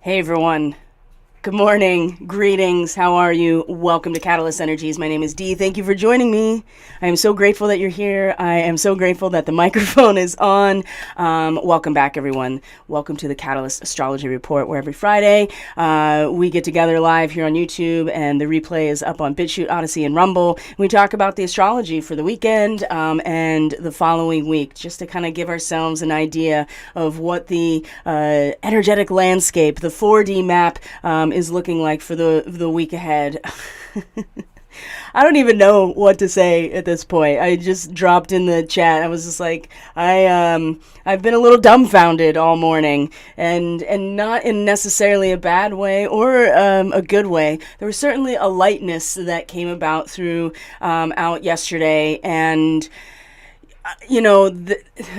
Hey everyone. Good morning. Greetings. How are you? Welcome to Catalyst Energies. My name is Dee. Thank you for joining me. I am so grateful that you're here. I am so grateful that the microphone is on. Welcome back, everyone. Welcome to the Catalyst Astrology Report, where every Friday we get together live here on YouTube, and the replay is up on BitChute, Odyssey, and Rumble. We talk about the astrology for the weekend and the following week, just to kind of give ourselves an idea of what the energetic landscape, the 4D map, is looking like for the week ahead. I don't even know what to say at this point. I just dropped in the chat. I was just like, I've been a little dumbfounded all morning, and not in necessarily a bad way or a good way. There was certainly a lightness that came about through out yesterday, and I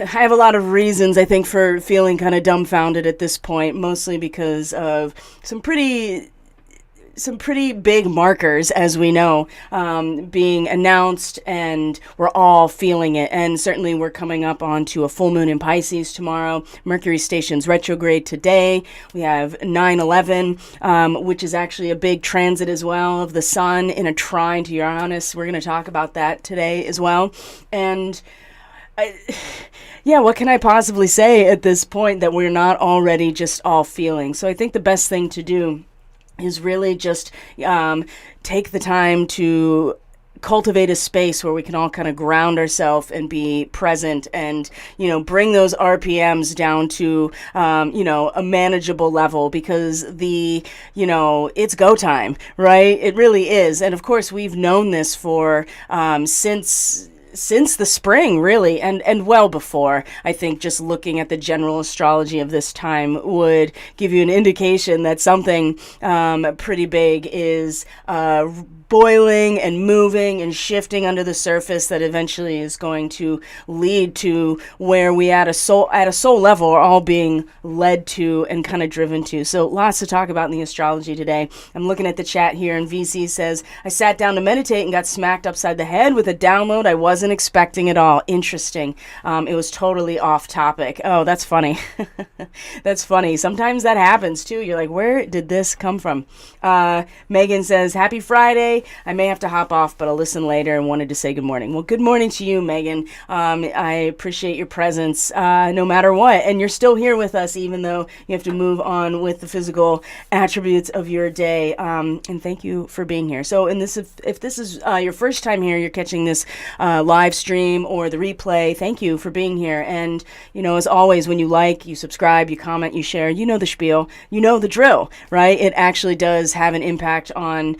have a lot of reasons, I think, for feeling kind of dumbfounded at this point, mostly because of some pretty big markers, as we know, being announced, and we're all feeling it. And certainly we're coming up onto a full moon in Pisces tomorrow. Mercury stations retrograde today. We have 9/11, which is actually a big transit as well of the sun in a trine to Uranus. We're going to talk about that today as well. And what can I possibly say at this point that we're not already just all feeling? So I think the best thing to do is really just take the time to cultivate a space where we can all kind of ground ourselves and be present, and bring those RPMs down to a manageable level, because it's go time, right? It really is. And of course we've known this for since the spring, really, and well before. I think just looking at the general astrology of this time would give you an indication that something pretty big is boiling and moving and shifting under the surface, that eventually is going to lead to where we at a soul level are all being led to and kind of driven to. So lots to talk about in the astrology today. I'm looking at the chat here, and VC says, I sat down to meditate and got smacked upside the head with a download I wasn't expecting at all. Interesting. It was totally off topic. Oh, that's funny. That's funny. Sometimes that happens too. You're like, where did this come from? Megan says, happy Friday. I may have to hop off, but I'll listen later, and wanted to say good morning. Well, good morning to you, Megan. I appreciate your presence no matter what. And you're still here with us, even though you have to move on with the physical attributes of your day. And thank you for being here. So if this is your first time here, you're catching this live stream or the replay, thank you for being here. And, as always, when you like, you subscribe, you comment, you share, you know the spiel, you know the drill, right? It actually does have an impact on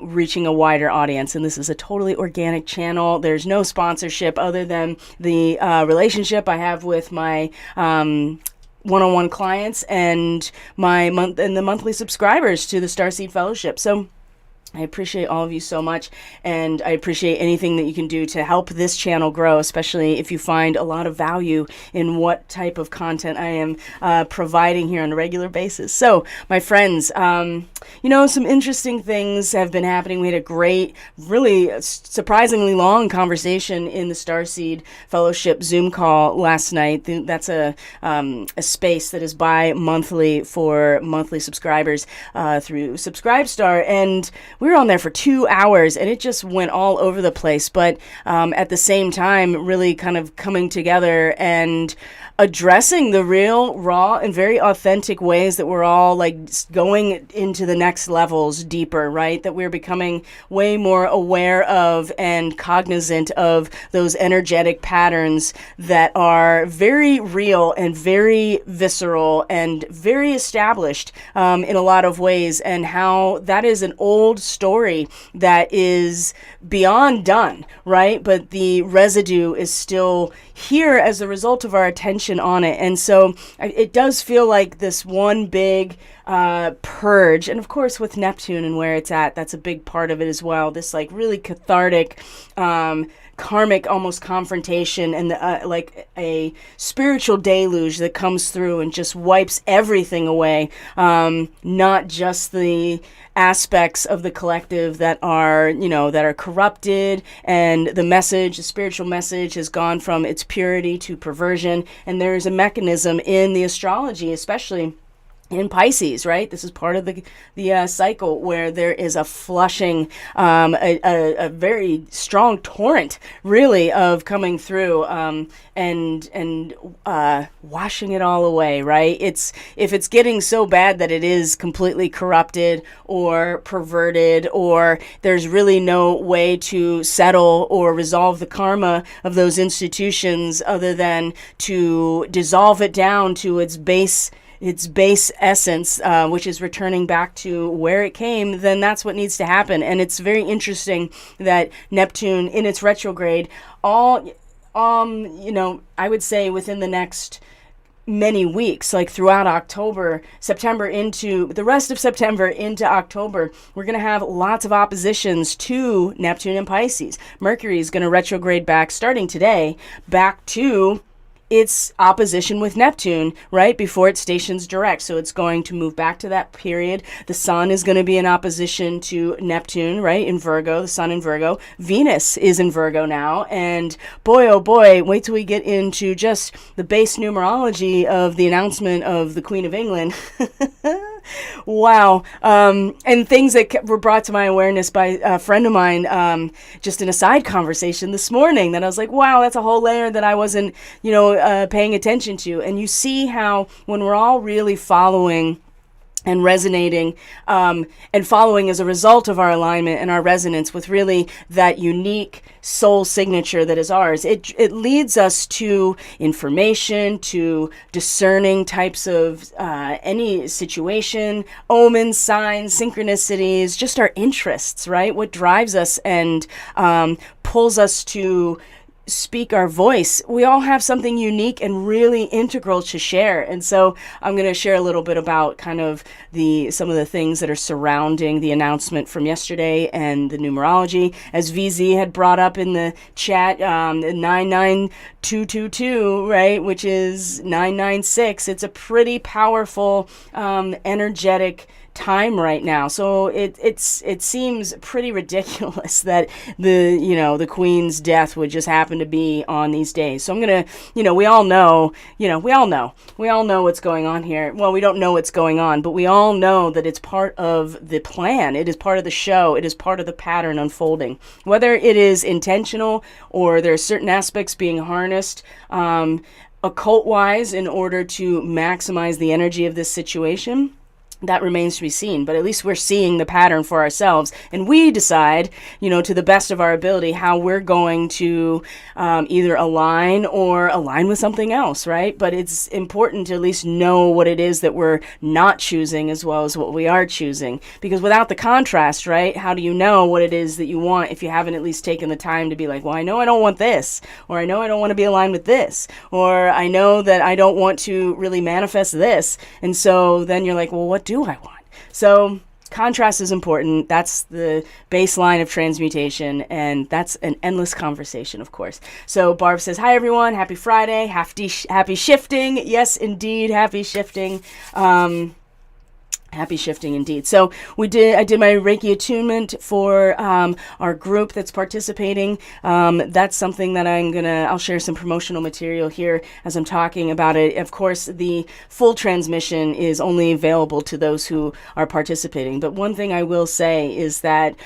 reaching a wider audience. And this is a totally organic channel. There's no sponsorship other than the relationship I have with my one-on-one clients and the monthly subscribers to the Starseed Fellowship. So I appreciate all of you so much, and I appreciate anything that you can do to help this channel grow, especially if you find a lot of value in what type of content I am providing here on a regular basis. So, my friends, some interesting things have been happening. We had a great, really surprisingly long conversation in the Starseed Fellowship Zoom call last night. That's a space that is bi-monthly for monthly subscribers through Subscribestar, and we were on there for 2 hours, and it just went all over the place. But at the same time, really kind of coming together and addressing the real, raw, and very authentic ways that we're all like going into the next levels deeper, right? That we're becoming way more aware of and cognizant of those energetic patterns that are very real and very visceral and very established in a lot of ways, and how that is an old story that is beyond done, right? But the residue is still here as a result of our attention on it. And so it does feel like this one big purge. And of course, with Neptune and where it's at, that's a big part of it as well. This like really cathartic, karmic almost confrontation, and like a spiritual deluge that comes through and just wipes everything away. Not just the aspects of the collective that are, that are corrupted, and the spiritual message has gone from its purity to perversion. And there's a mechanism in the astrology, especially in Pisces, right? This is part of the cycle where there is a flushing, a very strong torrent, really, of coming through, and washing it all away, right? If it's getting so bad that it is completely corrupted or perverted, or there's really no way to settle or resolve the karma of those institutions other than to dissolve it down to its base essence, which is returning back to where it came, then that's what needs to happen. And it's very interesting that Neptune in its retrograde, I would say within the next many weeks, like throughout September into the rest of September into October, we're going to have lots of oppositions to Neptune and Pisces. Mercury is going to retrograde back starting today, back to its opposition with Neptune right before it stations direct. So it's going to move back to that period. The sun is going to be in opposition to Neptune, right, in Virgo, the sun in Virgo. Venus is in Virgo now. And boy, oh boy, wait till we get into just the base numerology of the announcement of the Queen of England. Wow. And things that were brought to my awareness by a friend of mine, just in a side conversation this morning, that I was like, wow, that's a whole layer that I wasn't, paying attention to. And you see how when we're all really following and resonating, and following as a result of our alignment and our resonance with really that unique soul signature that is ours, it leads us to information, to discerning types of any situation, omens, signs, synchronicities, just our interests, right? What drives us and pulls us to speak our voice. We all have something unique and really integral to share. And so I'm going to share a little bit about kind of some of the things that are surrounding the announcement from yesterday and the numerology. As VZ had brought up in the chat, 99222, right, which is 996. It's a pretty powerful, energetic time right now. So it seems pretty ridiculous that the Queen's death would just happen to be on these days. So I'm gonna, we all know what's going on here. Well, we don't know what's going on, but we all know that it's part of the plan. It is part of the show. It is part of the pattern unfolding. Whether it is intentional or there are certain aspects being harnessed, occult-wise, in order to maximize the energy of this situation, that remains to be seen. But at least we're seeing the pattern for ourselves, and we decide, to the best of our ability, how we're going to either align with something else, right? But it's important to at least know what it is that we're not choosing as well as what we are choosing, because without the contrast, right, how do you know what it is that you want if you haven't at least taken the time to be like, well, I know I don't want this, or I know I don't want to be aligned with this, or I know that I don't want to really manifest this. And so then you're like, well, what do I want? So contrast is important. That's the baseline of transmutation, and that's an endless conversation, of course. So Barb says, hi everyone, happy Friday, happy shifting. Yes, indeed, happy shifting. Happy shifting indeed. So I did my Reiki attunement for our group that's participating. That's something that I'll share some promotional material here as I'm talking about it. Of course, the full transmission is only available to those who are participating. But one thing I will say is that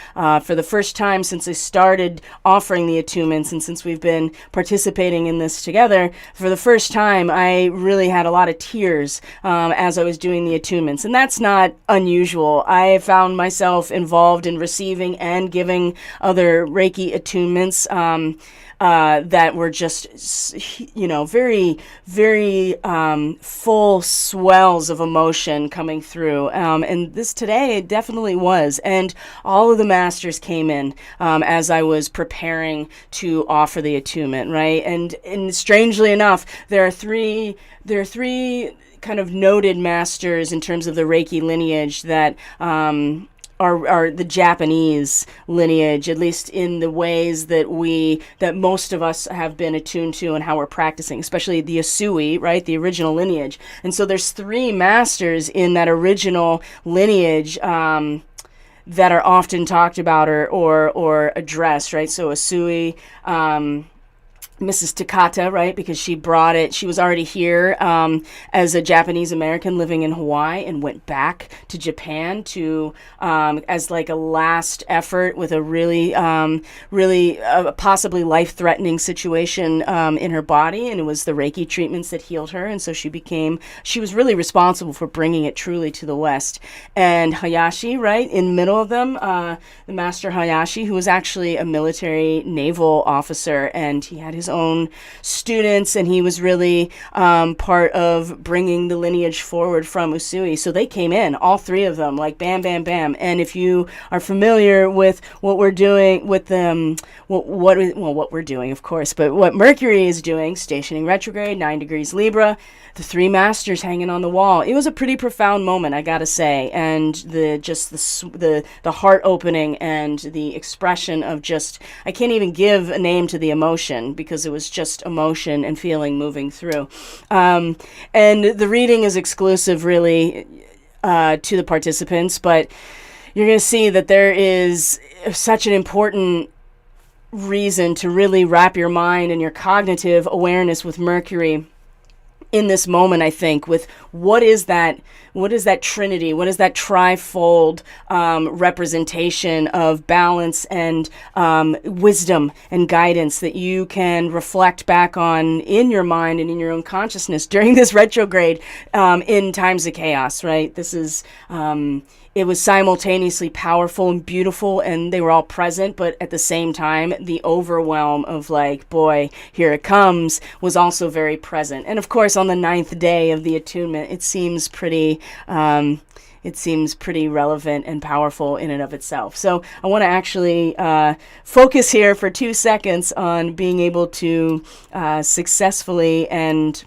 for the first time since I started offering the attunements, and since we've been participating in this together, for the first time, I really had a lot of tears as I was doing the attunements. And that's not unusual. I found myself involved in receiving and giving other Reiki attunements that were just, very, very full swells of emotion coming through. And this today definitely was. And all of the masters came in as I was preparing to offer the attunement, right? And strangely enough, there are three kind of noted masters in terms of the Reiki lineage that are the Japanese lineage, at least in the ways that most of us have been attuned to and how we're practicing, especially the Asui, right, the original lineage. And so there's three masters in that original lineage that are often talked about or addressed, right? So Asui, Mrs. Takata, right? Because she brought it. She was already here as a Japanese American living in Hawaii and went back to Japan to as like a last effort with a really, really possibly life-threatening situation in her body. And it was the Reiki treatments that healed her. And so she was really responsible for bringing it truly to the West. And Hayashi, right, in the middle of them, the Master Hayashi, who was actually a military naval officer, and he had his own students, and he was really part of bringing the lineage forward from Usui. So they came in, all three of them, like bam, bam, bam. And if you are familiar with what we're doing with them, what we're doing, of course, but what Mercury is doing, stationing retrograde, 9 degrees Libra, the three masters hanging on the wall. It was a pretty profound moment, I gotta say, and the heart opening and the expression of just, I can't even give a name to the emotion because it was just emotion and feeling moving through. And the reading is exclusive, really, to the participants, but you're gonna see that there is such an important reason to really wrap your mind and your cognitive awareness with Mercury in this moment, I think, with what is that trinity, what is that trifold representation of balance and wisdom and guidance that you can reflect back on in your mind and in your own consciousness during this retrograde in times of chaos, right? This is it was simultaneously powerful and beautiful, and they were all present, but at the same time, the overwhelm of like, boy, here it comes, was also very present. And of course, on the 9th day of the attunement, it seems pretty relevant and powerful in and of itself. So I want to actually focus here for 2 seconds on being able to successfully and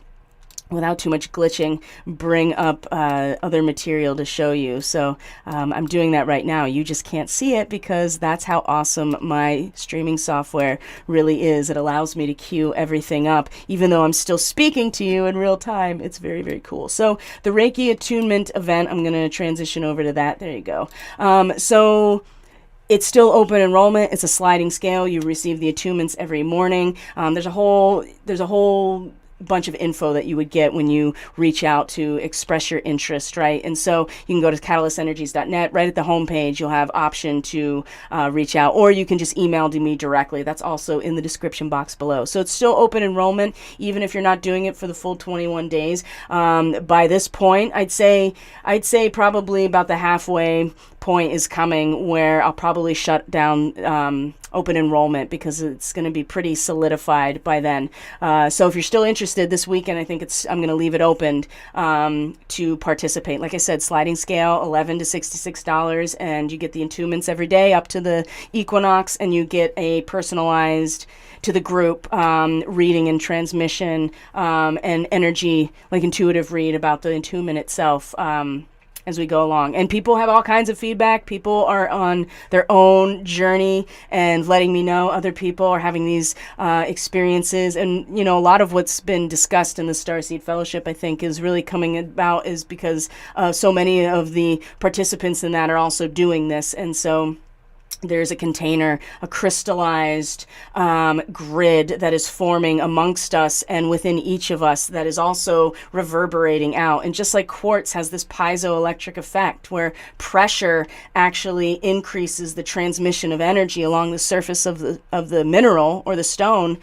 without too much glitching, bring up other material to show you. So I'm doing that right now. You just can't see it because that's how awesome my streaming software really is. It allows me to queue everything up, even though I'm still speaking to you in real time. It's very, very cool. So the Reiki attunement event, I'm going to transition over to that. There you go. So it's still open enrollment. It's a sliding scale. You receive the attunements every morning. There's a whole bunch of info that you would get when you reach out to express your interest, right? And so you can go to catalystenergies.net. Right at the homepage, you'll have option to reach out, or you can just email to me directly. That's also in the description box below. So it's still open enrollment, even if you're not doing it for the full 21 days. By this point, I'd say probably about the halfway point is coming where I'll probably shut down open enrollment because it's going to be pretty solidified by then. So if you're still interested this weekend, I think I'm going to leave it open to participate. Like I said, sliding scale, $11 to $66, and you get the attunements every day up to the equinox, and you get a personalized to the group reading and transmission and energy, like intuitive read about the attunement itself. As we go along. And people have all kinds of feedback. People are on their own journey and letting me know other people are having these experiences. And, you know, a lot of what's been discussed in the Starseed Fellowship, I think, is really coming about is because so many of the participants in that are also doing this. And so there's a container, a crystallized grid that is forming amongst us and within each of us that is also reverberating out. And just like quartz has this piezoelectric effect where pressure actually increases the transmission of energy along the surface of the mineral or the stone,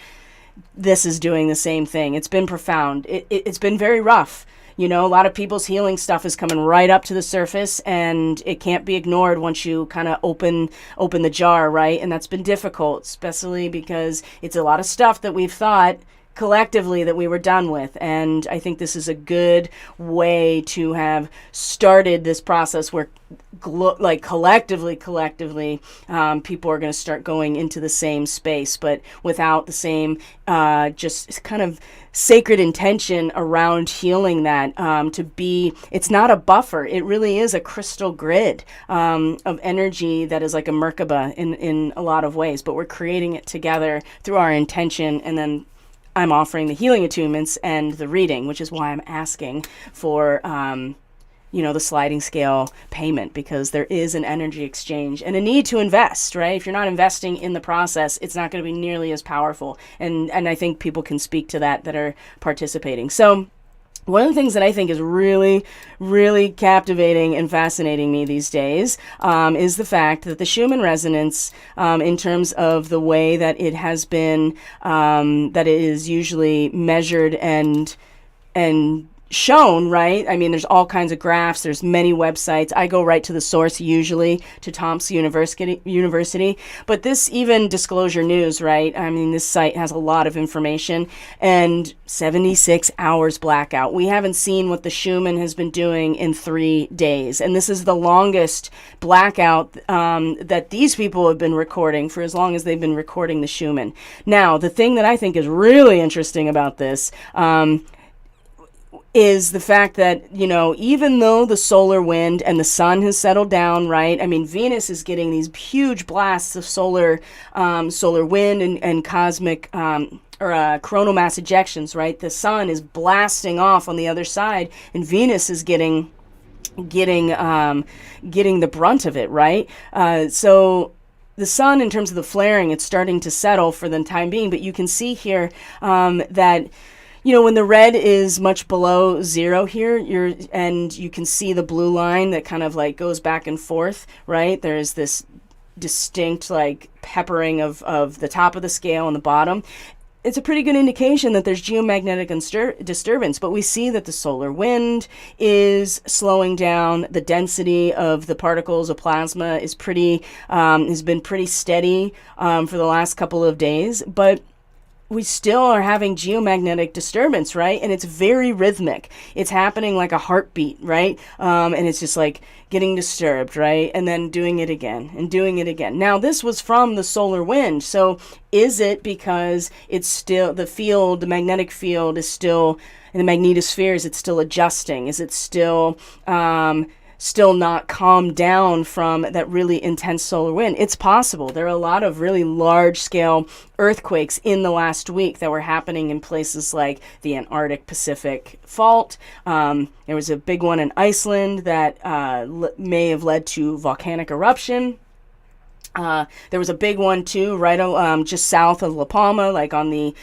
this is doing the same thing. It's been profound. It's been very rough. You know, a lot of people's healing stuff is coming right up to the surface, and it can't be ignored once you kind of open the jar, right? And that's been difficult, especially because it's a lot of stuff that we've thought collectively that we were done with. And I think this is a good way to have started this process where collectively people are going to start going into the same space, but without the same just kind of sacred intention around healing that it's not a buffer. It really is a crystal grid of energy that is like a Merkaba in a lot of ways, but we're creating it together through our intention. And then I'm offering the healing attunements and the reading, which is why I'm asking for the sliding scale payment, because there is an energy exchange and a need to invest, right? If you're not investing in the process, it's not going to be nearly as powerful. And I think people can speak to that are participating. So one of the things that I think is really, really captivating and fascinating me these days is the fact that the Schumann resonance, in terms of the way that it has been, that it is usually measured and shown, right? I mean, there's all kinds of graphs. There's many websites. I go right to the source, usually to Tomsk University. But this, even Disclosure News, right? I mean, this site has a lot of information, and 76 hours blackout. We haven't seen what the Schumann has been doing in 3 days. And this is the longest blackout that these people have been recording for as long as they've been recording the Schumann. Now, the thing that I think is really interesting about this, is the fact that, even though the solar wind and the sun has settled down, right? I mean, Venus is getting these huge blasts of solar wind and cosmic coronal mass ejections, right? The sun is blasting off on the other side, and Venus is getting the brunt of it, right? So the sun, in terms of the flaring, it's starting to settle for the time being, but you can see here that when the red is much below zero here, and you can see the blue line that kind of like goes back and forth, right? There's this distinct like peppering of the top of the scale and the bottom. It's a pretty good indication that there's geomagnetic disturbance, but we see that the solar wind is slowing down. The density of the particles of plasma is has been pretty steady for the last couple of days, but we still are having geomagnetic disturbance, right? And it's very rhythmic. It's happening like a heartbeat, right? And it's just like getting disturbed, right? And then doing it again and doing it again. Now, this was from the solar wind. So is it because it's still, the magnetic field is still, in the magnetosphere, is it still adjusting? Is it still not calmed down from that really intense solar wind? It's possible. There are a lot of really large-scale earthquakes in the last week that were happening in places like the Antarctic Pacific Fault. There was a big one in Iceland that may have led to volcanic eruption. There was a big one too, right just south of La Palma, like on the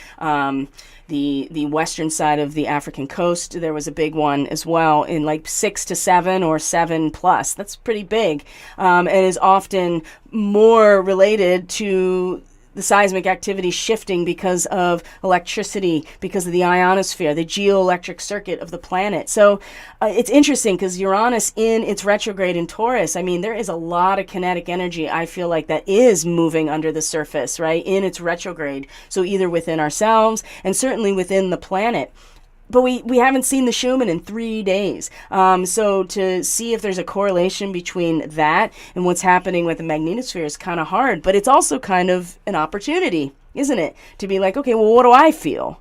western side of the African coast. There was a big one as well in like 6 to 7 or 7+. That's pretty big, and is often more related to the seismic activity shifting because of electricity, because of the ionosphere, the geoelectric circuit of the planet. So it's interesting because Uranus in its retrograde in Taurus, I mean, there is a lot of kinetic energy, I feel like, that is moving under the surface, right, in its retrograde. So either within ourselves and certainly within the planet. But we haven't seen the Schumann in 3 days. So to see if there's a correlation between that and what's happening with the magnetosphere is kind of hard. But it's also kind of an opportunity, isn't it? To be like, okay, well, what do I feel?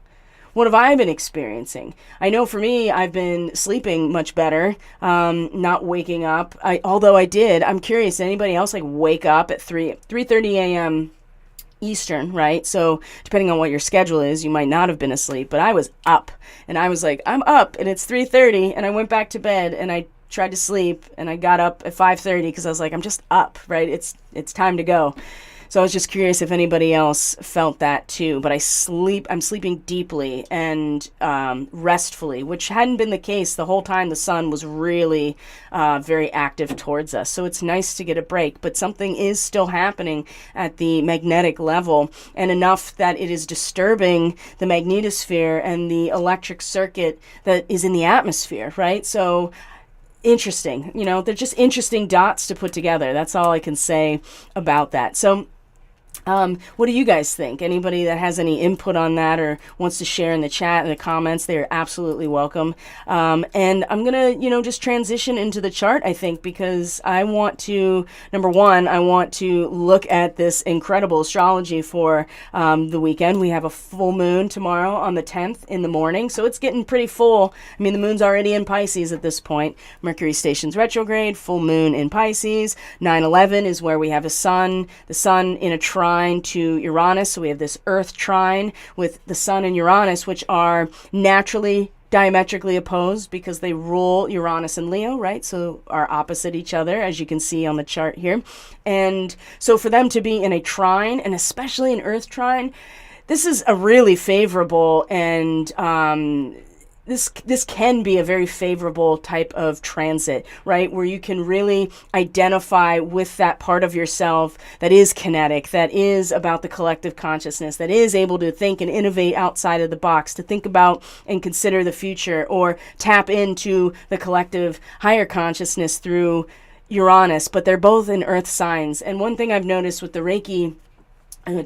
What have I been experiencing? I know for me, I've been sleeping much better, not waking up. Although I did, I'm curious, did anybody else like wake up at 3:30 a.m. Eastern, right? So depending on what your schedule is, you might not have been asleep, but I was up, and I was like, I'm up, and it's 3:30, and I went back to bed, and I tried to sleep, and I got up at 5:30 because I was like, I'm just up, right? It's time to go. So I was just curious if anybody else felt that too. But I'm sleeping deeply and restfully, which hadn't been the case the whole time the sun was really very active towards us. So it's nice to get a break, but something is still happening at the magnetic level, and enough that it is disturbing the magnetosphere and the electric circuit that is in the atmosphere, right? So interesting, they're just interesting dots to put together. That's all I can say about that. So what do you guys think? Anybody that has any input on that or wants to share in the chat, in the comments, they are absolutely welcome. And I'm going to, just transition into the chart, I think, because I want to, number one, I want to look at this incredible astrology for the weekend. We have a full moon tomorrow on the 10th in the morning, so it's getting pretty full. I mean, the moon's already in Pisces at this point. Mercury stations retrograde, full moon in Pisces. 9/11 is where we have the sun in a trine to Uranus. So we have this Earth trine with the sun and Uranus, which are naturally diametrically opposed because they rule Uranus and Leo, right? So are opposite each other, as you can see on the chart here. And so for them to be in a trine, and especially an Earth trine, this is a really favorable and this can be a very favorable type of transit, right? Where you can really identify with that part of yourself that is kinetic, that is about the collective consciousness, that is able to think and innovate outside of the box, to think about and consider the future, or tap into the collective higher consciousness through Uranus. But they're both in Earth signs. And one thing I've noticed with the Reiki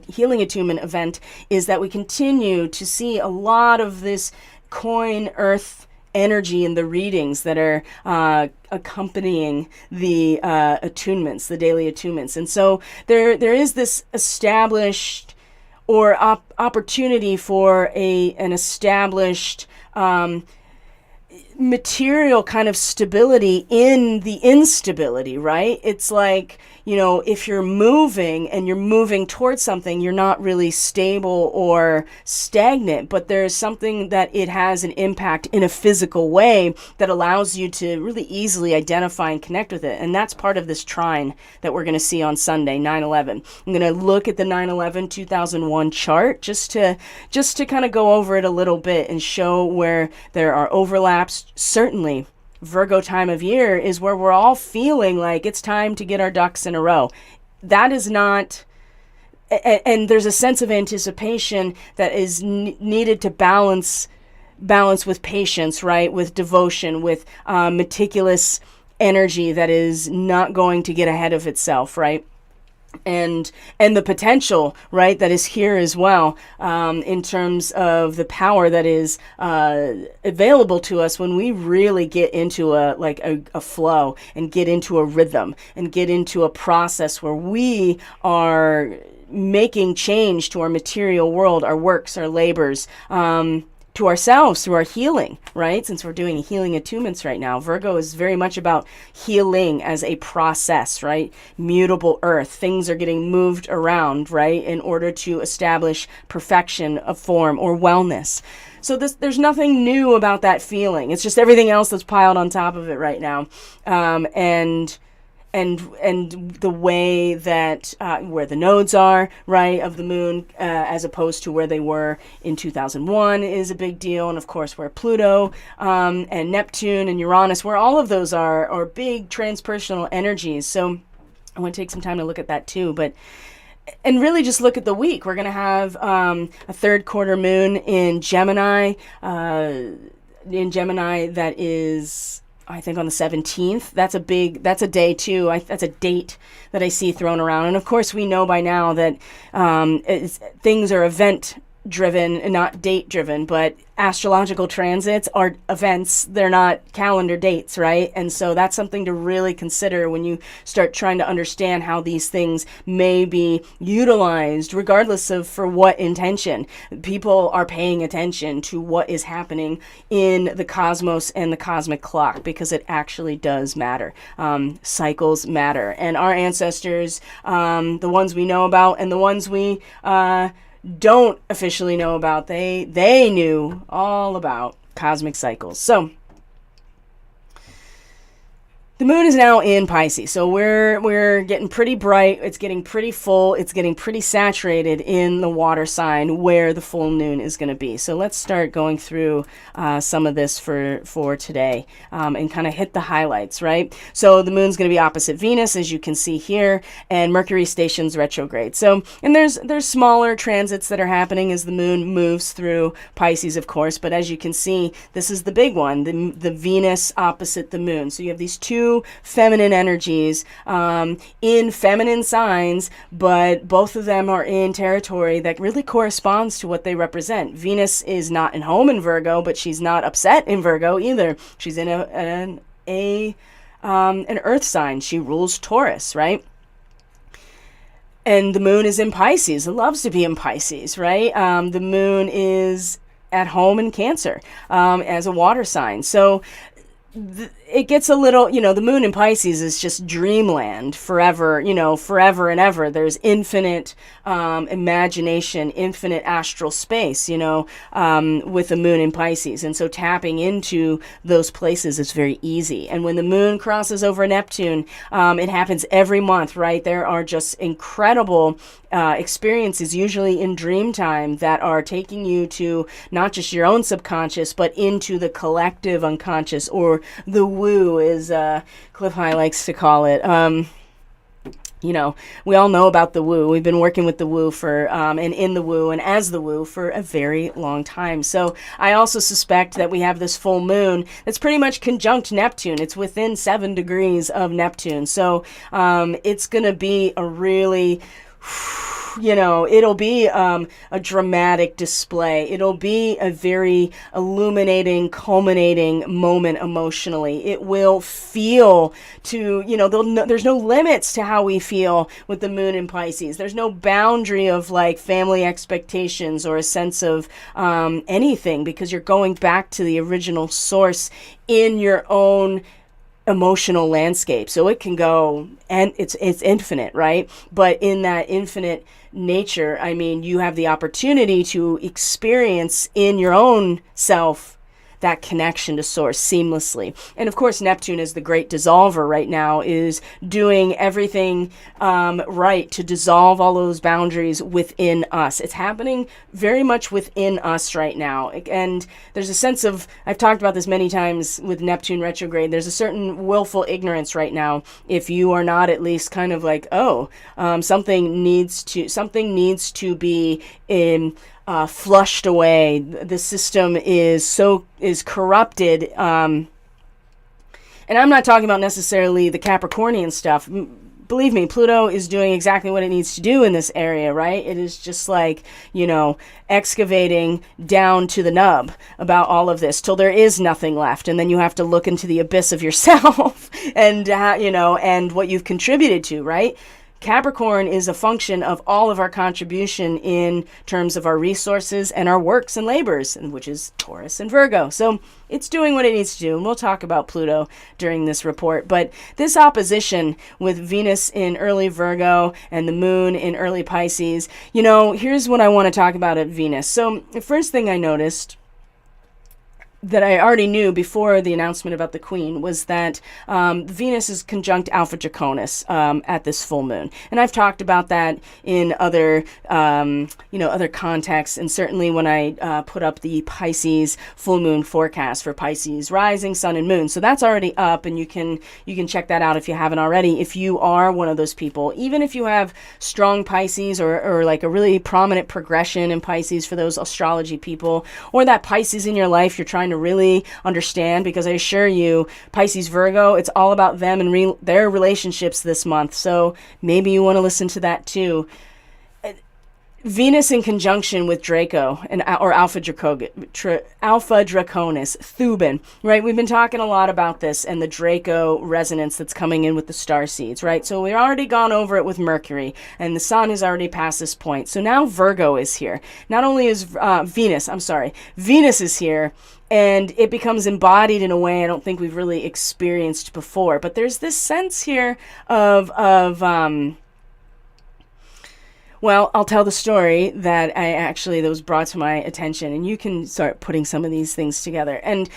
healing attunement event is that we continue to see a lot of this coin Earth energy in the readings that are accompanying the attunements, the daily attunements. And so there is this established or opportunity for an established material kind of stability in the instability, right? It's like, you know, if you're moving and you're moving towards something, you're not really stable or stagnant, but there's something that it has an impact in a physical way that allows you to really easily identify and connect with it. And that's part of this trine that we're going to see on Sunday, 9/11. I'm going to look at the 9/11 2001 chart just to kind of go over it a little bit and show where there are overlaps. Certainly, Virgo time of year is where we're all feeling like it's time to get our ducks in a row. That is not, and there's a sense of anticipation that is needed to balance with patience, right? With devotion, with meticulous energy that is not going to get ahead of itself, right? And the potential, right, that is here as well, in terms of the power that is available to us when we really get into a flow and get into a rhythm and get into a process where we are making change to our material world, our works, our labors, to ourselves through our healing, right? Since we're doing healing attunements right now, Virgo is very much about healing as a process, right? Mutable earth, things are getting moved around, right? In order to establish perfection of form or wellness. So there's nothing new about that feeling. It's just everything else that's piled on top of it right now. And the way that where the nodes are, right, of the moon, as opposed to where they were in 2001 is a big deal. And of course, where Pluto and Neptune and Uranus, where all of those are big transpersonal energies. So I want to take some time to look at that too. And really just look at the week. We're going to have a third quarter moon in Gemini. That is, I think, on the 17th. That's a day too. That's a date that I see thrown around. And of course, we know by now that things are event driven and not date driven, but astrological transits are events. They're not calendar dates, right? And so that's something to really consider when you start trying to understand how these things may be utilized, regardless of for what intention. People are paying attention to what is happening in the cosmos and the cosmic clock, because it actually does matter. Cycles matter. And our ancestors, the ones we know about and the ones we don't officially know about, they knew all about cosmic cycles. So the moon is now in Pisces, so we're getting pretty bright. It's getting pretty full. It's getting pretty saturated in the water sign where the full moon is going to be. So let's start going through some of this for today and kind of hit the highlights, right? So the moon's going to be opposite Venus, as you can see here, and Mercury stations retrograde. So, and there's smaller transits that are happening as the moon moves through Pisces, of course, but as you can see, this is the big one, the Venus opposite the moon. So you have these two feminine energies in feminine signs, but both of them are in territory that really corresponds to what they represent. Venus is not in home in Virgo, but she's not upset in Virgo either. She's in an earth sign. She rules Taurus, right? And the moon is in Pisces. It loves to be in Pisces, right? The moon is at home in Cancer as a water sign. So it gets a little, the moon in Pisces is just dreamland forever, forever and ever. There's infinite imagination, infinite astral space, with the moon in Pisces. And so tapping into those places is very easy. And when the moon crosses over Neptune, it happens every month, right? There are just incredible experiences, usually in dream time, that are taking you to not just your own subconscious, but into the collective unconscious, or the woo, as Cliff High likes to call it. We all know about the woo. We've been working with the woo for, and in the woo and as the woo for a very long time. So I also suspect that we have this full moon that's pretty much conjunct Neptune. It's within 7 degrees of Neptune. So it's going to be a really it'll be a dramatic display. It'll be a very illuminating, culminating moment emotionally. It will feel to, there's no limits to how we feel with the moon in Pisces. There's no boundary of like family expectations or a sense of anything, because you're going back to the original source in your own emotional landscape. So it can go, and it's infinite, right? But in that infinite nature, you have the opportunity to experience in your own self that connection to source seamlessly. And of course, Neptune, is the great dissolver right now, is doing everything right to dissolve all those boundaries within us. It's happening very much within us right now. And there's a sense of, I've talked about this many times with Neptune retrograde, there's a certain willful ignorance right now. If you are not at least kind of like, something needs to be in flushed away. The system is corrupted. And I'm not talking about necessarily the Capricornian stuff. Believe me, Pluto is doing exactly what it needs to do in this area, right? It is just like, excavating down to the nub about all of this till there is nothing left. And then you have to look into the abyss of yourself and, and what you've contributed to, right? Capricorn is a function of all of our contribution in terms of our resources and our works and labors, which is Taurus and Virgo. So it's doing what it needs to do. And we'll talk about Pluto during this report. But this opposition with Venus in early Virgo and the moon in early Pisces, here's what I want to talk about at Venus. So the first thing I noticed, that I already knew before the announcement about the Queen, was that Venus is conjunct Alpha Draconis at this full moon, and I've talked about that in other other contexts, and certainly when I put up the Pisces full moon forecast for Pisces rising, sun, and moon. So that's already up, and you can check that out if you haven't already. If you are one of those people, even if you have strong Pisces or like a really prominent progression in Pisces for those astrology people, or that Pisces in your life you're trying to really understand, because I assure you, Pisces Virgo, it's all about them and their relationships this month. So maybe you want to listen to that too. Venus in conjunction with Draco or Alpha Draconis, Thuban, right? We've been talking a lot about this and the Draco resonance that's coming in with the starseeds, right? So we've already gone over it with Mercury, and the sun has already passed this point. So now Virgo is here. Not only is Venus is here, and it becomes embodied in a way I don't think we've really experienced before. But there's this sense here of well, I'll tell the story that was brought to my attention, and you can start putting some of these things together. And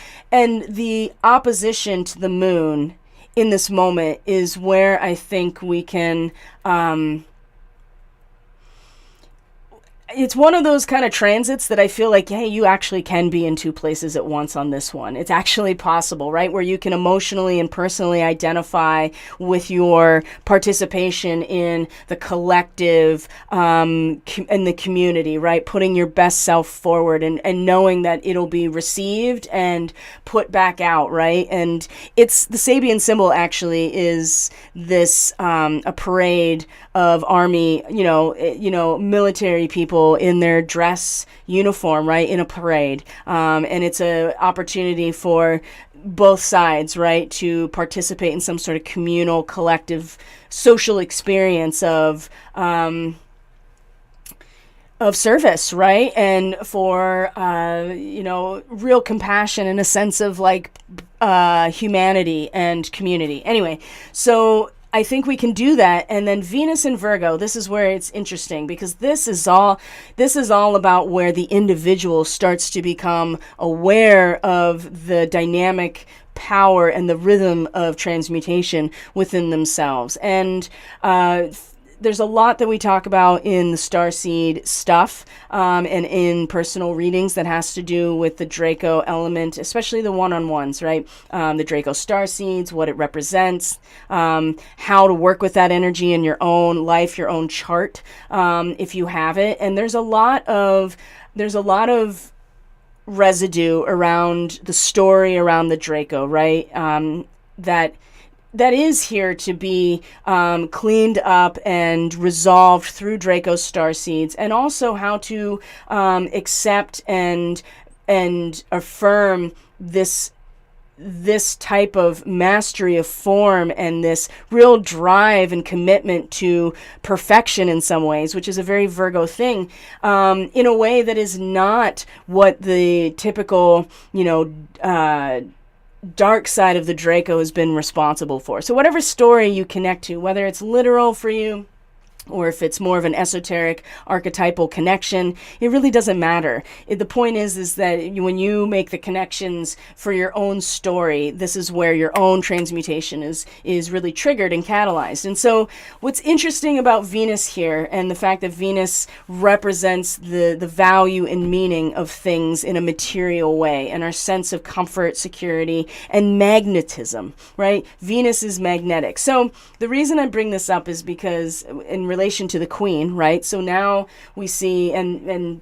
the opposition to the moon in this moment is where I think we can, it's one of those kind of transits that I feel like, hey, you actually can be in two places at once on this one. It's actually possible, right? Where you can emotionally and personally identify with your participation in the collective, in the community, right? Putting your best self forward and knowing that it'll be received and put back out, right? And it's the Sabian symbol actually is this, a parade of army, military people in their dress uniform, right, in a parade. And it's an opportunity for both sides, right, to participate in some sort of communal, collective, social experience of of service, right? And for, real compassion and a sense of like humanity and community. Anyway, so I think we can do that. And then Venus in Virgo, this is where it's interesting, because this is all about where the individual starts to become aware of the dynamic power and the rhythm of transmutation within themselves. And there's a lot that we talk about in the Starseed stuff, and in personal readings that has to do with the Draco element, especially the one-on-ones, right? The Draco Starseeds, what it represents, how to work with that energy in your own life, your own chart, if you have it. And there's a lot of residue around the story around the Draco, right? That is here to be cleaned up and resolved through Draco Starseeds, and also how to accept and affirm this type of mastery of form and this real drive and commitment to perfection in some ways, which is a very Virgo thing, in a way that is not what the typical, dark side of the Draco has been responsible for. So whatever story you connect to, whether it's literal for you, or if it's more of an esoteric archetypal connection, it really doesn't matter. The point is that when you make the connections for your own story, this is where your own transmutation is really triggered and catalyzed. And so what's interesting about Venus here, and the fact that Venus represents the value and meaning of things in a material way, and our sense of comfort, security, and magnetism, right? Venus is magnetic. So the reason I bring this up is because in relation to the Queen, right? So now we see, and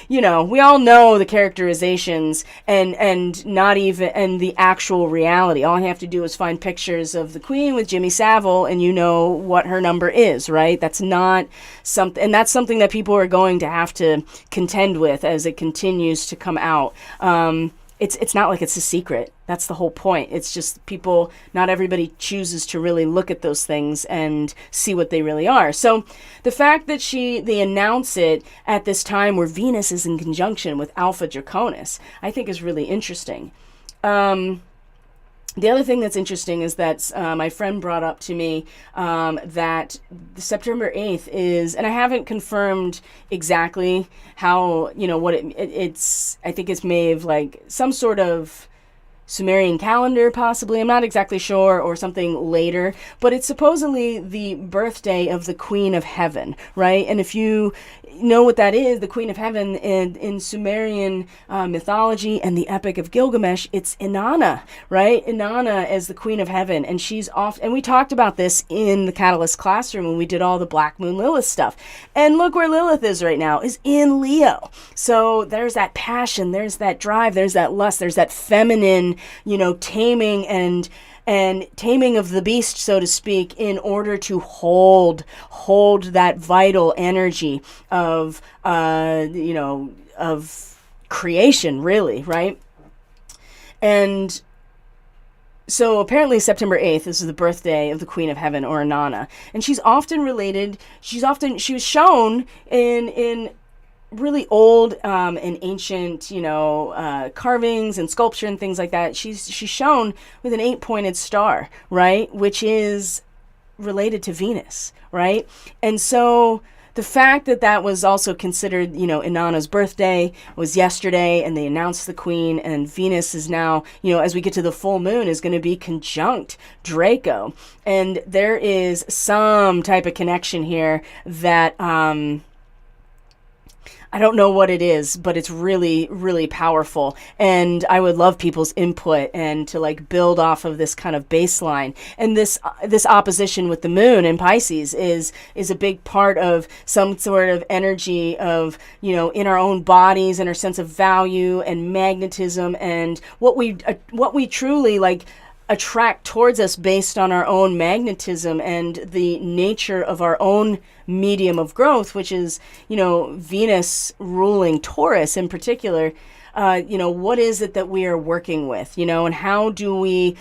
we all know the characterizations and not even, and the actual reality. All I have to do is find pictures of the Queen with Jimmy Savile, and you know what her number is, right? That's not something, and that's something that people are going to have to contend with as it continues to come out. It's not like it's a secret. That's the whole point. It's just people, not everybody chooses to really look at those things and see what they really are. So the fact that they announce it at this time where Venus is in conjunction with Alpha Draconis, I think is really interesting. The other thing that's interesting is that my friend brought up to me that September 8th is, and I haven't confirmed exactly how, what it's, I think it's may have like some sort of Sumerian calendar, possibly. I'm not exactly sure, or something later, but it's supposedly the birthday of the Queen of Heaven, right? And if you know what that is, the Queen of Heaven in Sumerian mythology and the Epic of Gilgamesh, it's Inanna, right? Inanna as the Queen of Heaven, and she's off. And we talked about this in the Catalyst classroom when we did all the Black Moon Lilith stuff. And look where Lilith is right now, is in Leo. So there's that passion, there's that drive, there's that lust, there's that feminine, taming and taming of the beast, so to speak, in order to hold that vital energy of of creation, really, right? And so apparently September 8th is the birthday of the Queen of Heaven, or Inanna, and she was shown in really old and ancient, carvings and sculpture and things like that. She's shown with an 8-pointed star, right, which is related to Venus, right? And so the fact that was also considered, Inanna's birthday was yesterday, and they announced the Queen, and Venus is now, as we get to the full moon, is going to be conjunct Draco, and there is some type of connection here that I don't know what it is, but it's really, really powerful. And I would love people's input and to build off of this kind of baseline. And this opposition with the moon in Pisces is a big part of some sort of energy of, in our own bodies and our sense of value and magnetism and what we truly attract towards us based on our own magnetism and the nature of our own medium of growth, which is, Venus ruling Taurus in particular. what is it that we are working with, and how do we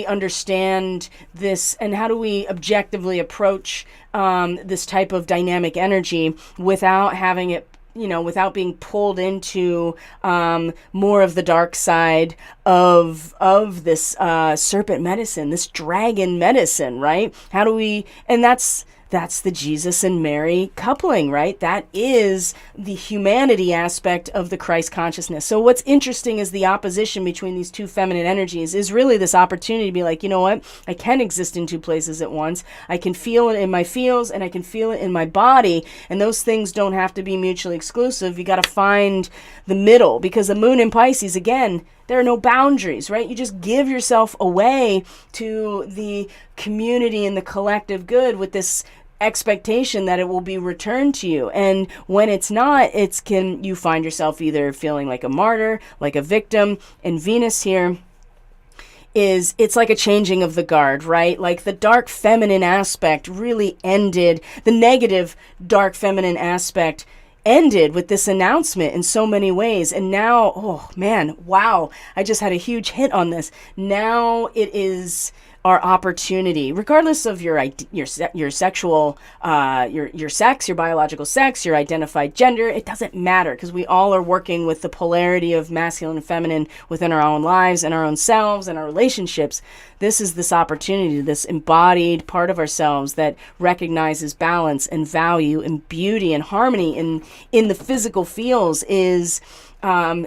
understand this, and how do we objectively approach this type of dynamic energy without having it, without being pulled into more of the dark side of this serpent medicine, this dragon medicine, right? How do we, and that's the Jesus and Mary coupling, right? That is the humanity aspect of the Christ consciousness. So what's interesting is the opposition between these two feminine energies is really this opportunity to be like, you know what? I can exist in two places at once. I can feel it in my feels and I can feel it in my body. And those things don't have to be mutually exclusive. You got to find the middle, because the moon in Pisces, again, there are no boundaries, right? You just give yourself away to the community and the collective good with this expectation that it will be returned to you. And when it's not, you find yourself either feeling like a martyr, like a victim. And Venus here it's like a changing of the guard, right? Like the dark feminine aspect really ended, the negative dark feminine aspect ended with this announcement in so many ways. And now, oh man, wow, I just had a huge hit on this. Now it is our opportunity, regardless of your sexual, your sex, your biological sex, your identified gender, it doesn't matter, because we all are working with the polarity of masculine and feminine within our own lives and our own selves and our relationships. This is this opportunity, this embodied part of ourselves that recognizes balance and value and beauty and harmony in the physical feels it's an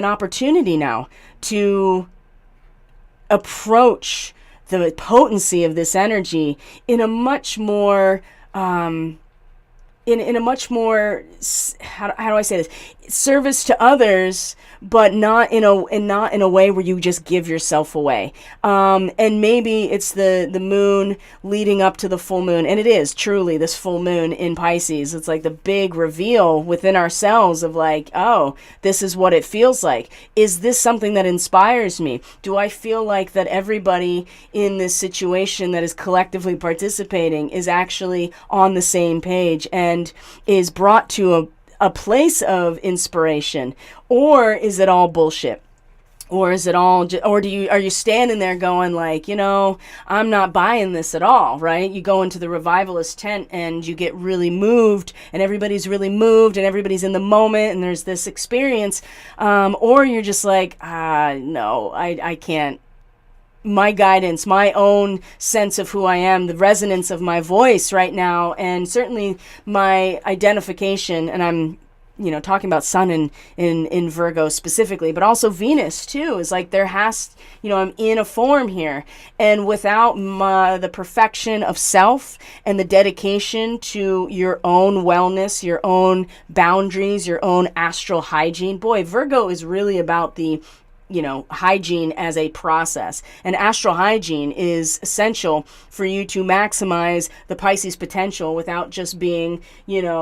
opportunity now to approach the potency of this energy in a much more in a much more, how do I say this, service to others, but not in a way where you just give yourself away. And maybe it's the moon leading up to the full moon, and it is truly this full moon in Pisces. It's like the big reveal within ourselves of like, oh, this is what it feels like. Is this something that inspires me? Do I feel like that everybody in this situation that is collectively participating is actually on the same page and is brought to a place of inspiration? Or is it all bullshit? Or is it all, are you standing there going like, I'm not buying this at all, right? You go into the revivalist tent and you get really moved, and everybody's really moved, and everybody's in the moment, and there's this experience. Or you're just like, no, I can't. My guidance, my own sense of who I am, the resonance of my voice right now, and certainly my identification, and I'm talking about Sun in Virgo specifically, but also Venus too, is like there has, I'm in a form here, and without the perfection of self and the dedication to your own wellness, your own boundaries, your own astral hygiene, boy, Virgo is really about the hygiene as a process. And astral hygiene is essential for you to maximize the Pisces potential without just being,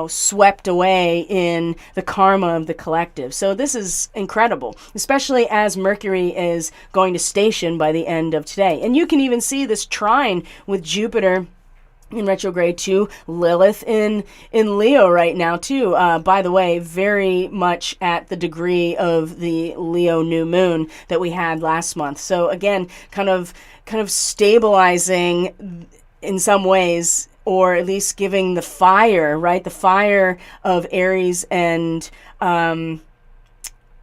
swept away in the karma of the collective. So this is incredible, especially as Mercury is going to station by the end of today. And you can even see this trine with Jupiter in retrograde to Lilith in Leo right now too. By the way, very much at the degree of the Leo new moon that we had last month. So again, kind of stabilizing in some ways, or at least giving the fire, right? The fire of Aries and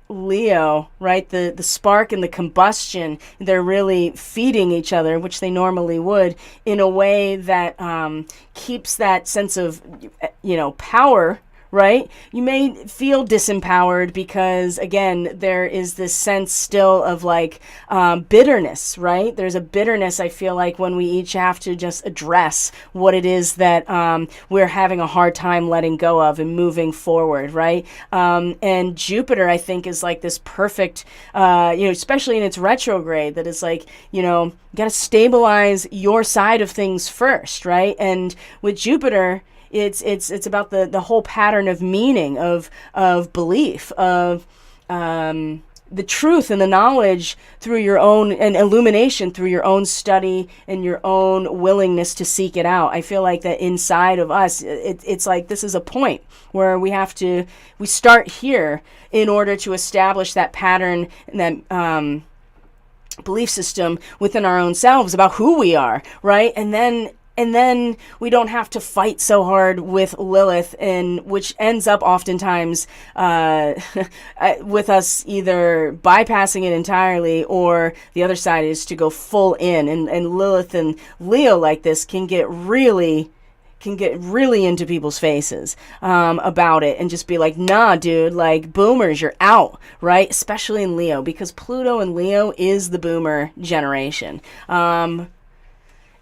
Leo, right? The spark and the combustion, they're really feeding each other, which they normally would, in a way that keeps that sense of, power, right? You may feel disempowered because, again, there is this sense still of like bitterness, right? There's a bitterness, I feel like, when we each have to just address what it is that we're having a hard time letting go of and moving forward, right? And Jupiter, I think, is like this perfect, especially in its retrograde, that is like, you got to stabilize your side of things first, right? And with Jupiter, it's about the whole pattern of meaning, of belief, of the truth and the knowledge through your own, and illumination through your own study and your own willingness to seek it out. I feel like that inside of us, it's like this is a point where we start here in order to establish that pattern and that belief system within our own selves about who we are, right? And then we don't have to fight so hard with Lilith, and which ends up oftentimes with us either bypassing it entirely, or the other side is to go full in. And Lilith and Leo like this can get really into people's faces about it, and just be like, nah, dude, like, boomers, you're out, right? Especially in Leo, because Pluto in Leo is the boomer generation.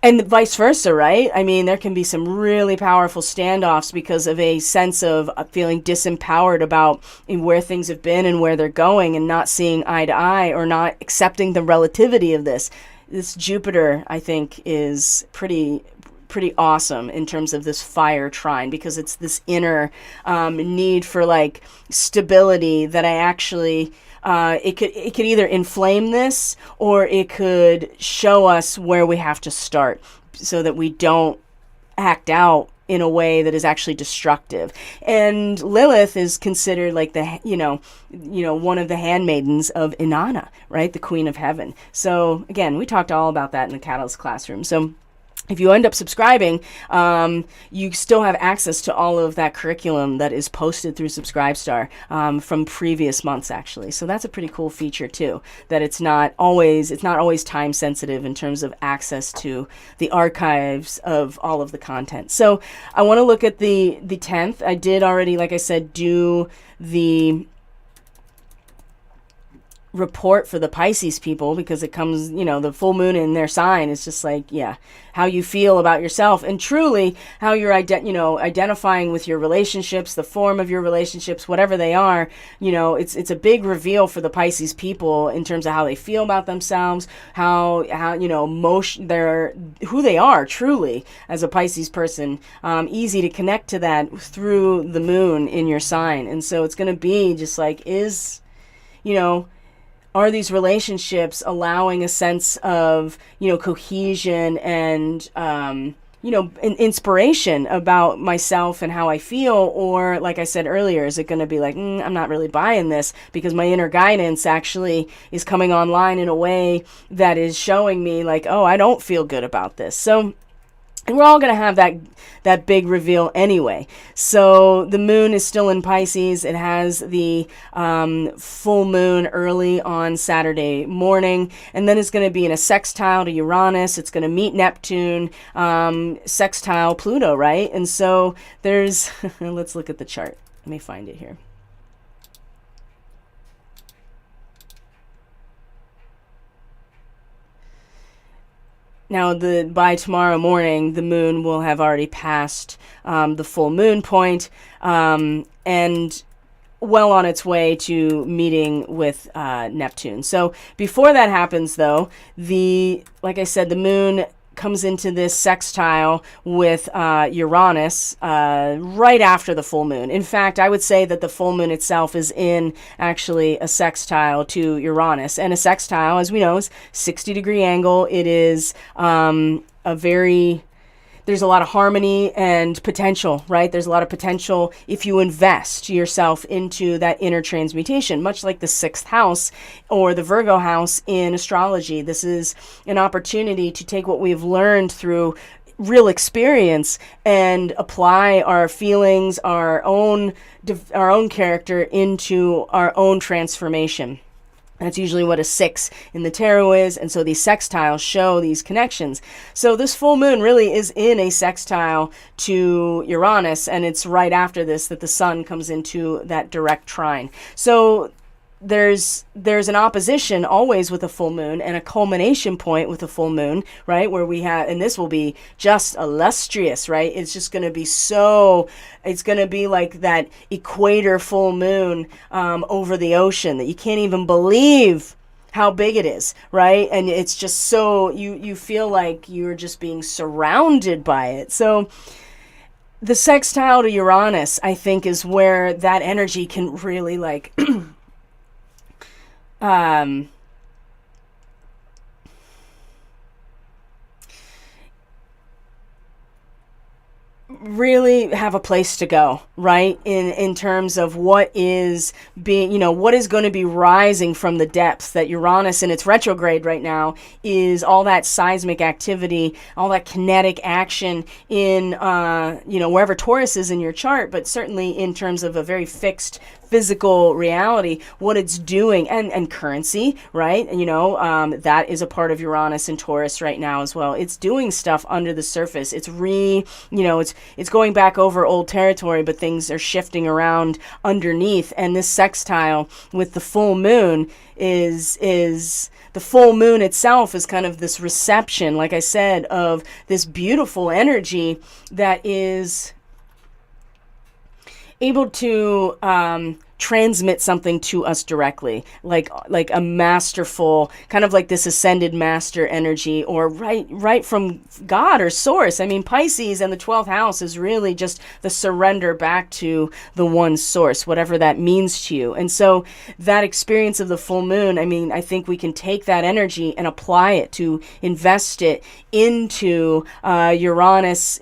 And vice versa, right? I mean, there can be some really powerful standoffs because of a sense of feeling disempowered about where things have been and where they're going, and not seeing eye to eye, or not accepting the relativity of this. This Jupiter, I think, is pretty awesome in terms of this fire trine, because it's this inner need for like stability that I actually it could either inflame this, or it could show us where we have to start so that we don't act out in a way that is actually destructive. And Lilith is considered like the one of the handmaidens of Inanna, right? The Queen of Heaven. So again, we talked all about that in the Catalyst classroom. So if you end up subscribing, you still have access to all of that curriculum that is posted through Subscribestar from previous months, actually. So that's a pretty cool feature too, that it's not always time sensitive in terms of access to the archives of all of the content. So I want to look at the 10th. I did already, like I said, do the report for the Pisces people, because it comes, the full moon in their sign is just like, yeah, how you feel about yourself, and truly how you're identifying with your relationships, the form of your relationships, whatever they are. It's a big reveal for the Pisces people in terms of how they feel about themselves, how who they are truly as a Pisces person. Easy to connect to that through the moon in your sign. And so it's going to be just like, are these relationships allowing a sense of, cohesion and, an inspiration about myself and how I feel? Or, like I said earlier, is it going to be like, I'm not really buying this, because my inner guidance actually is coming online in a way that is showing me like, oh, I don't feel good about this. So, and we're all going to have that big reveal anyway. So the moon is still in Pisces. It has the full moon early on Saturday morning. And then it's going to be in a sextile to Uranus. It's going to meet Neptune, sextile Pluto, right? And so there's, let's look at the chart. Let me find it here. Now, by tomorrow morning, the moon will have already passed the full moon point, and well on its way to meeting with Neptune. So before that happens, though, like I said, the moon comes into this sextile with Uranus right after the full moon. In fact, I would say that the full moon itself is in actually a sextile to Uranus. And a sextile, as we know, is 60-degree angle. It is there's a lot of harmony and potential, right? There's a lot of potential if you invest yourself into that inner transmutation, much like the 6th house or the Virgo house in astrology. This is an opportunity to take what we've learned through real experience and apply our feelings, our own character into our own transformation. That's usually what a 6 in the tarot is, and so these sextiles show these connections. So this full moon really is in a sextile to Uranus, and it's right after this that the sun comes into that direct trine. So there's an opposition always with a full moon, and a culmination point with a full moon, right? Where we have, and this will be just illustrious, right? It's just going to be it's going to be like that equator full moon over the ocean that you can't even believe how big it is, right? And it's just so, you feel like you're just being surrounded by it. So the sextile to Uranus, I think, is where that energy can really like really have a place to go, right? In terms of what is being, what is going to be rising from the depths. That Uranus in its retrograde right now is all that seismic activity, all that kinetic action in, wherever Taurus is in your chart, but certainly in terms of a very fixed physical reality, what it's doing, and currency, right? That is a part of Uranus and Taurus right now as well. It's doing stuff under the surface. It's it's going back over old territory, but things are shifting around underneath. And this sextile with the full moon is the full moon itself is kind of this reception, like I said, of this beautiful energy that is able to transmit something to us directly, like a masterful, kind of like this ascended master energy, or right from God or source. I mean, Pisces and the 12th house is really just the surrender back to the one source, whatever that means to you. And so that experience of the full moon, I mean, I think we can take that energy and apply it to invest it into Uranus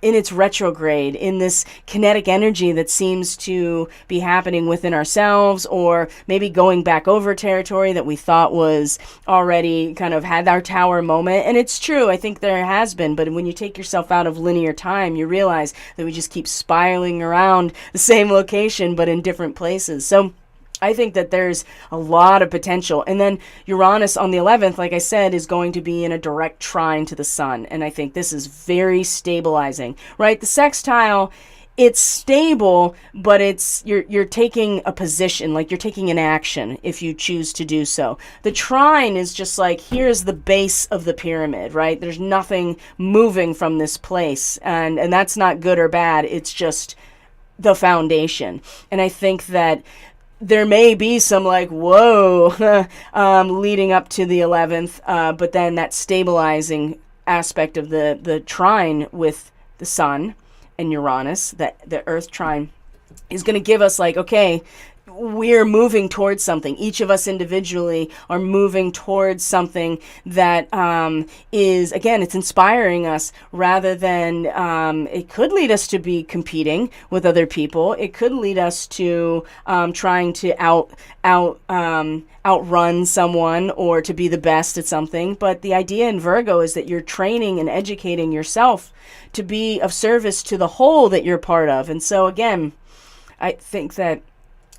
in its retrograde, in this kinetic energy that seems to be happening within ourselves, or maybe going back over territory that we thought was already kind of had our tower moment. And it's true, I think there has been, but when you take yourself out of linear time, you realize that we just keep spiraling around the same location, but in different places. So I think that there's a lot of potential. And then Uranus on the 11th, like I said, is going to be in a direct trine to the sun. And I think this is very stabilizing, right? The sextile, it's stable, but you're taking a position, like you're taking an action if you choose to do so. The trine is just like, here's the base of the pyramid, right? There's nothing moving from this place. And that's not good or bad. It's just the foundation. And I think that there may be some like, whoa, leading up to the 11th, but then that stabilizing aspect of the trine with the sun and Uranus, the Earth trine, is going to give us like, okay, we're moving towards something. Each of us individually are moving towards something that is, again, it's inspiring us rather than, it could lead us to be competing with other people. It could lead us to trying to outrun someone or to be the best at something. But the idea in Virgo is that you're training and educating yourself to be of service to the whole that you're part of. And so again, I think that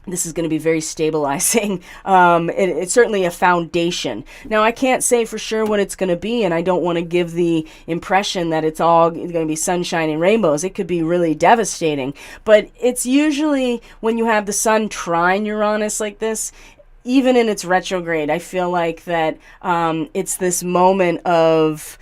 this is going to be very stabilizing. It's certainly a foundation. Now, I can't say for sure what it's going to be, and I don't want to give the impression that it's all going to be sunshine and rainbows. It could be really devastating. But it's usually when you have the sun trine Uranus like this, even in its retrograde, I feel like that it's this moment of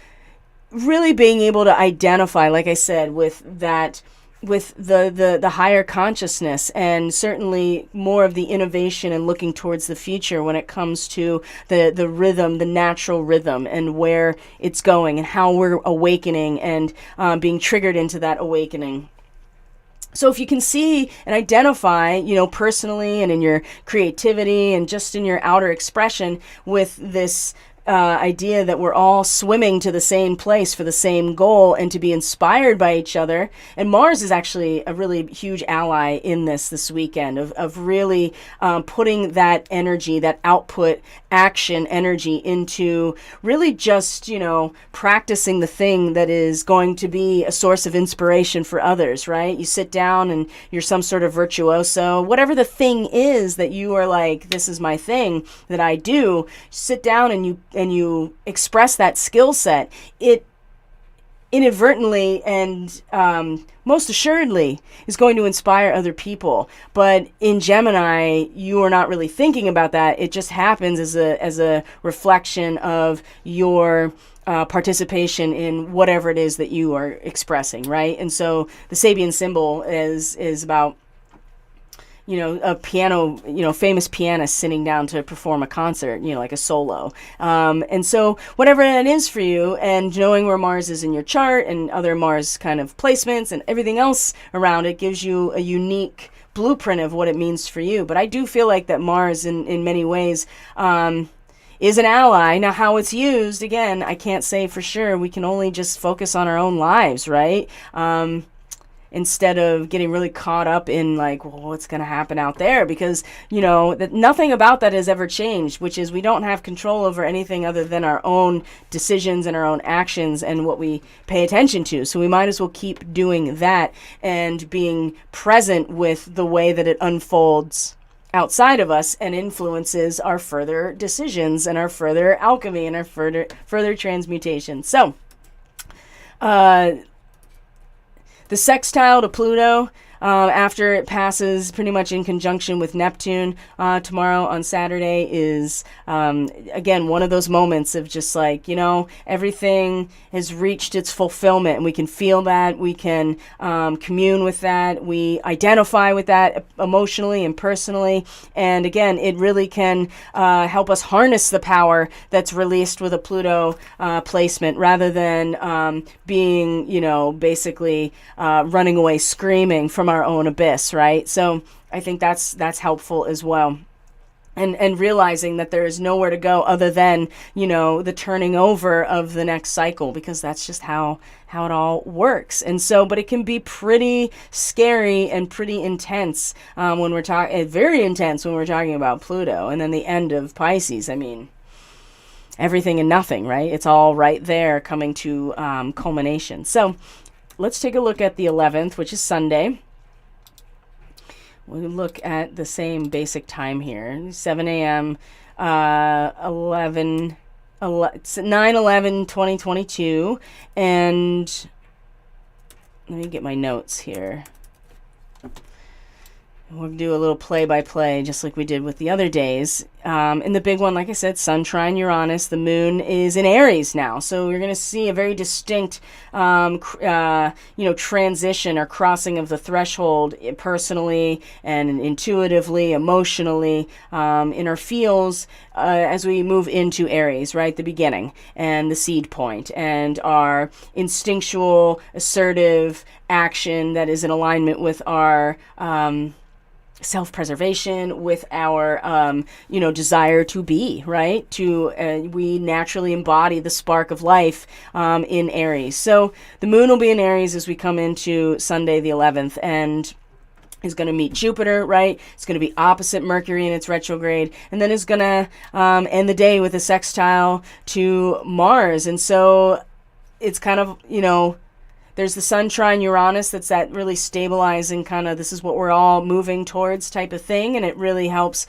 really being able to identify, like I said, with the higher consciousness, and certainly more of the innovation and looking towards the future when it comes to the rhythm, the natural rhythm, and where it's going and how we're awakening and being triggered into that awakening. So if you can see and identify, personally and in your creativity and just in your outer expression with this idea that we're all swimming to the same place for the same goal and to be inspired by each other. And Mars is actually a really huge ally in this weekend of really putting that energy, that output action energy into really just, practicing the thing that is going to be a source of inspiration for others, right? You sit down and you're some sort of virtuoso, whatever the thing is that you are like, this is my thing that I do. Sit down and you express that skill set. It inadvertently and most assuredly is going to inspire other people. But in Gemini, you are not really thinking about that. It just happens as a reflection of your participation in whatever it is that you are expressing, right? And so the Sabian symbol is about a piano, famous pianist sitting down to perform a concert, like a solo. And so whatever that is for you, and knowing where Mars is in your chart and other Mars kind of placements and everything else around it gives you a unique blueprint of what it means for you. But I do feel like that Mars, in many ways, is an ally. Now, how it's used, again, I can't say for sure. We can only just focus on our own lives, right? Instead of getting really caught up in like, well, what's going to happen out there, because that nothing about that has ever changed, which is we don't have control over anything other than our own decisions and our own actions and what we pay attention to. So we might as well keep doing that and being present with the way that it unfolds outside of us and influences our further decisions and our further alchemy and our further transmutation. So the sextile to Pluto, after it passes pretty much in conjunction with Neptune tomorrow on Saturday, is, again, one of those moments of just like, everything has reached its fulfillment, and we can feel that, we can commune with that, we identify with that emotionally and personally, and again, it really can help us harness the power that's released with a Pluto placement, rather than being, basically running away screaming from our own abyss, right? So I think that's helpful as well. And realizing that there is nowhere to go other than, the turning over of the next cycle, because that's just how it all works. And so, but it can be pretty scary and pretty intense when we're talking, very intense when we're talking about Pluto. And then the end of Pisces, I mean, everything and nothing, right? It's all right there coming to culmination. So let's take a look at the 11th, which is Sunday. We'll look at the same basic time here, 7 a.m., 9/11/2022, and let me get my notes here. We'll do a little play-by-play, just like we did with the other days. And the big one, like I said, Sun trine Uranus. The moon is in Aries now. So you're going to see a very distinct, transition or crossing of the threshold personally and intuitively, emotionally, in our feels as we move into Aries, right? The beginning and the seed point, and our instinctual, assertive action that is in alignment with our self-preservation, with our desire to be, right? We naturally embody the spark of life in Aries. So the moon will be in Aries as we come into Sunday the 11th, and is going to meet Jupiter, right? It's going to be opposite Mercury in its retrograde, and then it's going to end the day with a sextile to Mars. And so it's kind of, there's the Sun trine Uranus, that's that really stabilizing kind of, this is what we're all moving towards type of thing, and it really helps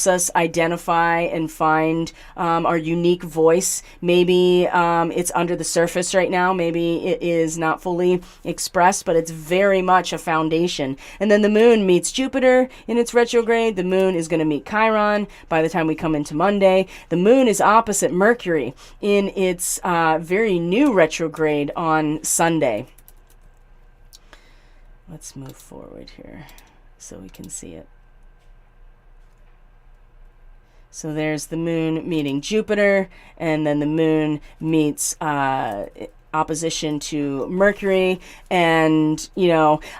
us identify and find our unique voice. Maybe it's under the surface right now. Maybe it is not fully expressed, but it's very much a foundation. And then the moon meets Jupiter in its retrograde. The moon is going to meet Chiron by the time we come into Monday. The moon is opposite Mercury in its very new retrograde on Sunday. Let's move forward here so we can see it. So there's the moon meeting Jupiter, and then the moon meets opposition to Mercury. And,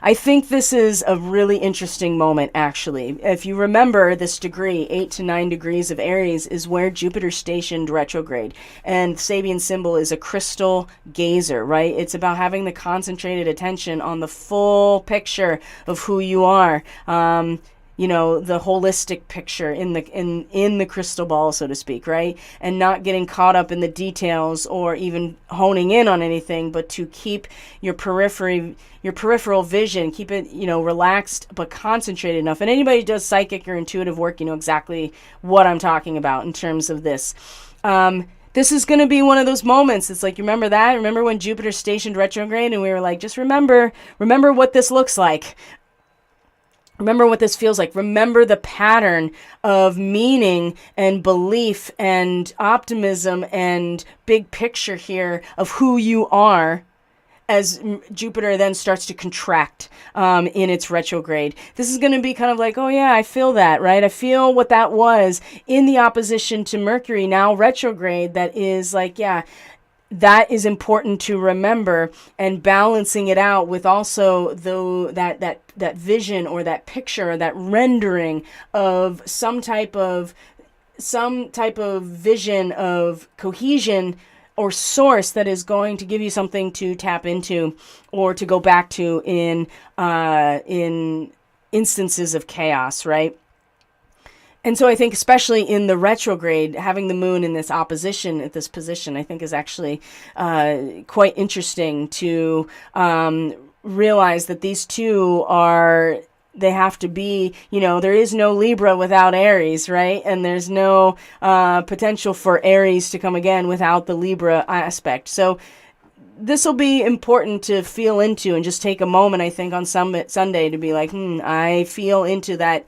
I think this is a really interesting moment, actually. If you remember this degree, 8 to 9 degrees of Aries is where Jupiter stationed retrograde. And Sabian symbol is a crystal gazer, right? It's about having the concentrated attention on the full picture of who you are. The holistic picture in the crystal ball, so to speak, right? And not getting caught up in the details or even honing in on anything, but to keep your peripheral vision, keep it, relaxed but concentrated enough. And anybody who does psychic or intuitive work, exactly what I'm talking about in terms of this. This is going to be one of those moments. It's like, you remember that? Remember when Jupiter stationed retrograde and we were like, just remember what this looks like. Remember what this feels like. Remember the pattern of meaning and belief and optimism and big picture here of who you are as Jupiter then starts to contract in its retrograde. This is going to be kind of like, oh yeah, I feel that, right? I feel what that was in the opposition to Mercury, now retrograde, that is like, yeah, that is important to remember, and balancing it out with also that vision or that picture, that rendering of some type of vision of cohesion or source that is going to give you something to tap into or to go back to in instances of chaos, right? And so I think especially in the retrograde, having the moon in this opposition at this position, I think is actually quite interesting to realize that these two they have to be, there is no Libra without Aries, right? And there's no potential for Aries to come again without the Libra aspect. So this will be important to feel into and just take a moment, I think, on Sunday to be like, I feel into that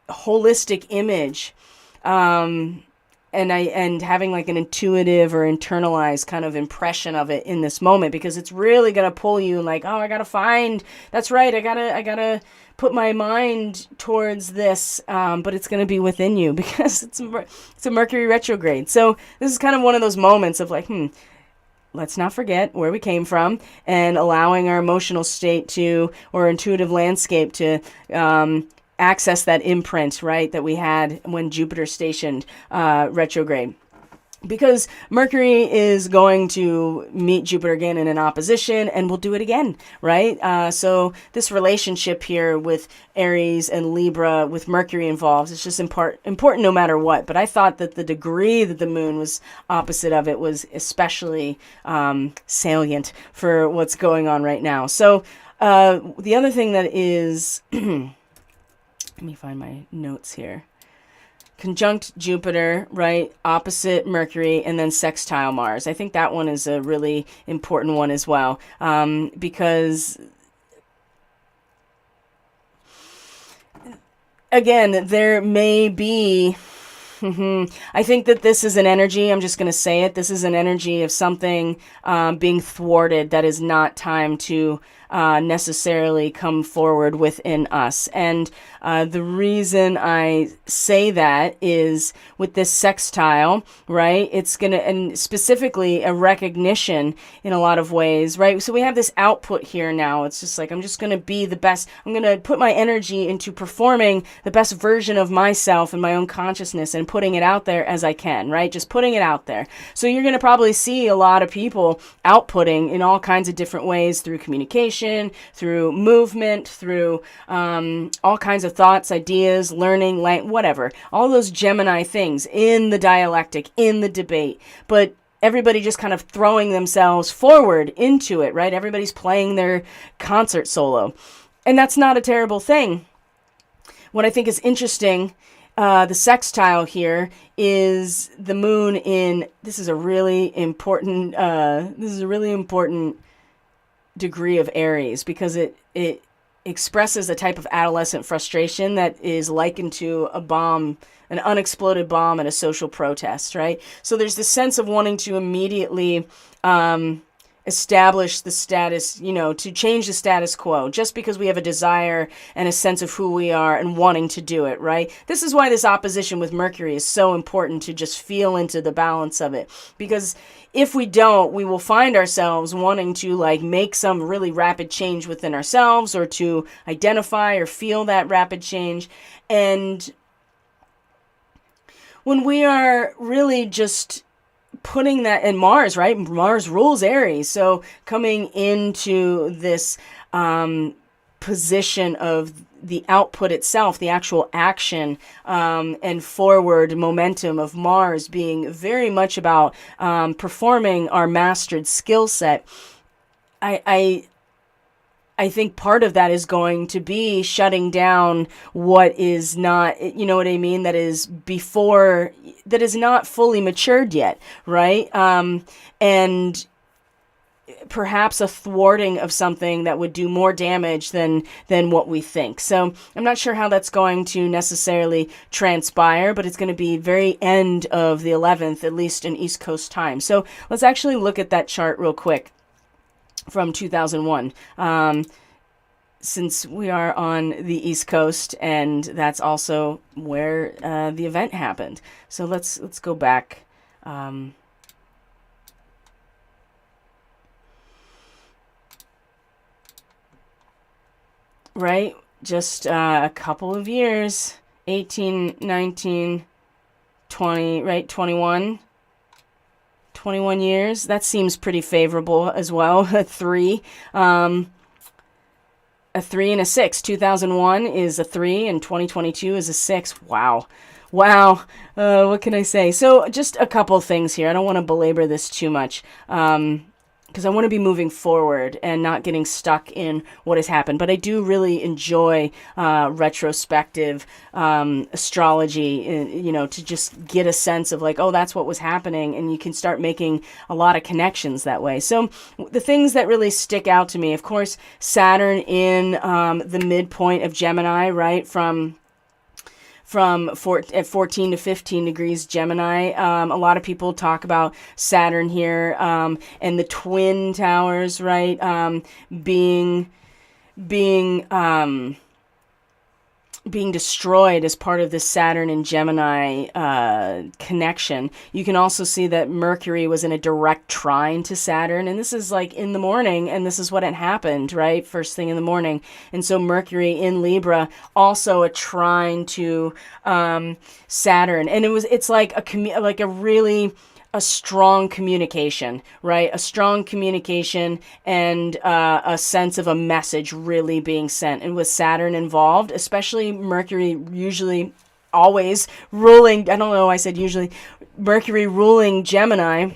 holistic image, and having like an intuitive or internalized kind of impression of it in this moment, because it's really gonna pull you like, oh, I gotta find, that's right, I gotta put my mind towards this, but it's gonna be within you because it's a Mercury retrograde. So this is kind of one of those moments of like, let's not forget where we came from, and allowing our emotional state or intuitive landscape to access that imprint, right, that we had when Jupiter stationed retrograde. Because Mercury is going to meet Jupiter again in an opposition, and we'll do it again, right? So this relationship here with Aries and Libra with Mercury involved, it's just important no matter what. But I thought that the degree that the moon was opposite of it was especially salient for what's going on right now. So the other thing that is, let me find my notes here. Conjunct Jupiter, right, opposite Mercury, and then sextile Mars. I think that one is a really important one as well, because, again, there may be, I think that this is an energy, I'm just going to say it, this is an energy of something being thwarted that is not time to necessarily come forward within us. And the reason I say that is with this sextile, right? It's going to, and specifically a recognition in a lot of ways, right? So we have this output here now. It's just like, I'm just going to be the best. I'm going to put my energy into performing the best version of myself and my own consciousness and putting it out there as I can, right? Just putting it out there. So you're going to probably see a lot of people outputting in all kinds of different ways through communication, through movement, through all kinds of thoughts, ideas, learning, whatever. All those Gemini things in the dialectic, in the debate. But everybody just kind of throwing themselves forward into it, right? Everybody's playing their concert solo. And that's not a terrible thing. What I think is interesting, the sextile here is the moon in, this is a really important degree of Aries, because it expresses a type of adolescent frustration that is likened to a bomb, an unexploded bomb at a social protest, right? So there's this sense of wanting to immediately establish the status, to change the status quo, just because we have a desire and a sense of who we are and wanting to do it, right? This is why this opposition with Mercury is so important, to just feel into the balance of it. Because if we don't, we will find ourselves wanting to make some really rapid change within ourselves, or to identify or feel that rapid change. And when we are really just putting that in Mars, right? Mars rules Aries. So coming into this position of the output itself, the actual action and forward momentum of Mars being very much about performing our mastered skill set, I think part of that is going to be shutting down what is not, you know what I mean, that is not fully matured yet, right? And perhaps a thwarting of something that would do more damage than what we think. So I'm not sure how that's going to necessarily transpire, but it's going to be very end of the 11th, at least in East Coast time. So let's actually look at that chart real quick from 2001. since we are on the East Coast, and that's also where the event happened. So let's go back. Right, just a couple of years, 18, 19, 20, right, 21 years. That seems pretty favorable as well. A 3 and a 6. 2001 is a 3 and 2022 is a 6. Wow. Wow. What can I say? So just a couple things here. I don't want to belabor this too much. Because I want to be moving forward and not getting stuck in what has happened. But I do really enjoy retrospective astrology, to just get a sense of like, oh, that's what was happening. And you can start making a lot of connections that way. So the things that really stick out to me, of course, Saturn in the midpoint of Gemini, right? From 14 to 15 degrees Gemini. A lot of people talk about Saturn here and the twin towers, right? Being destroyed as part of this Saturn and Gemini connection. You can also see that Mercury was in a direct trine to Saturn, and this is like in the morning, and this is what had happened, right? First thing in the morning. And so Mercury in Libra, also a trine to Saturn. And it's like a strong communication, right? A strong communication and a sense of a message really being sent. And with Saturn involved, especially Mercury usually always ruling, I don't know, I said usually, Mercury ruling Gemini,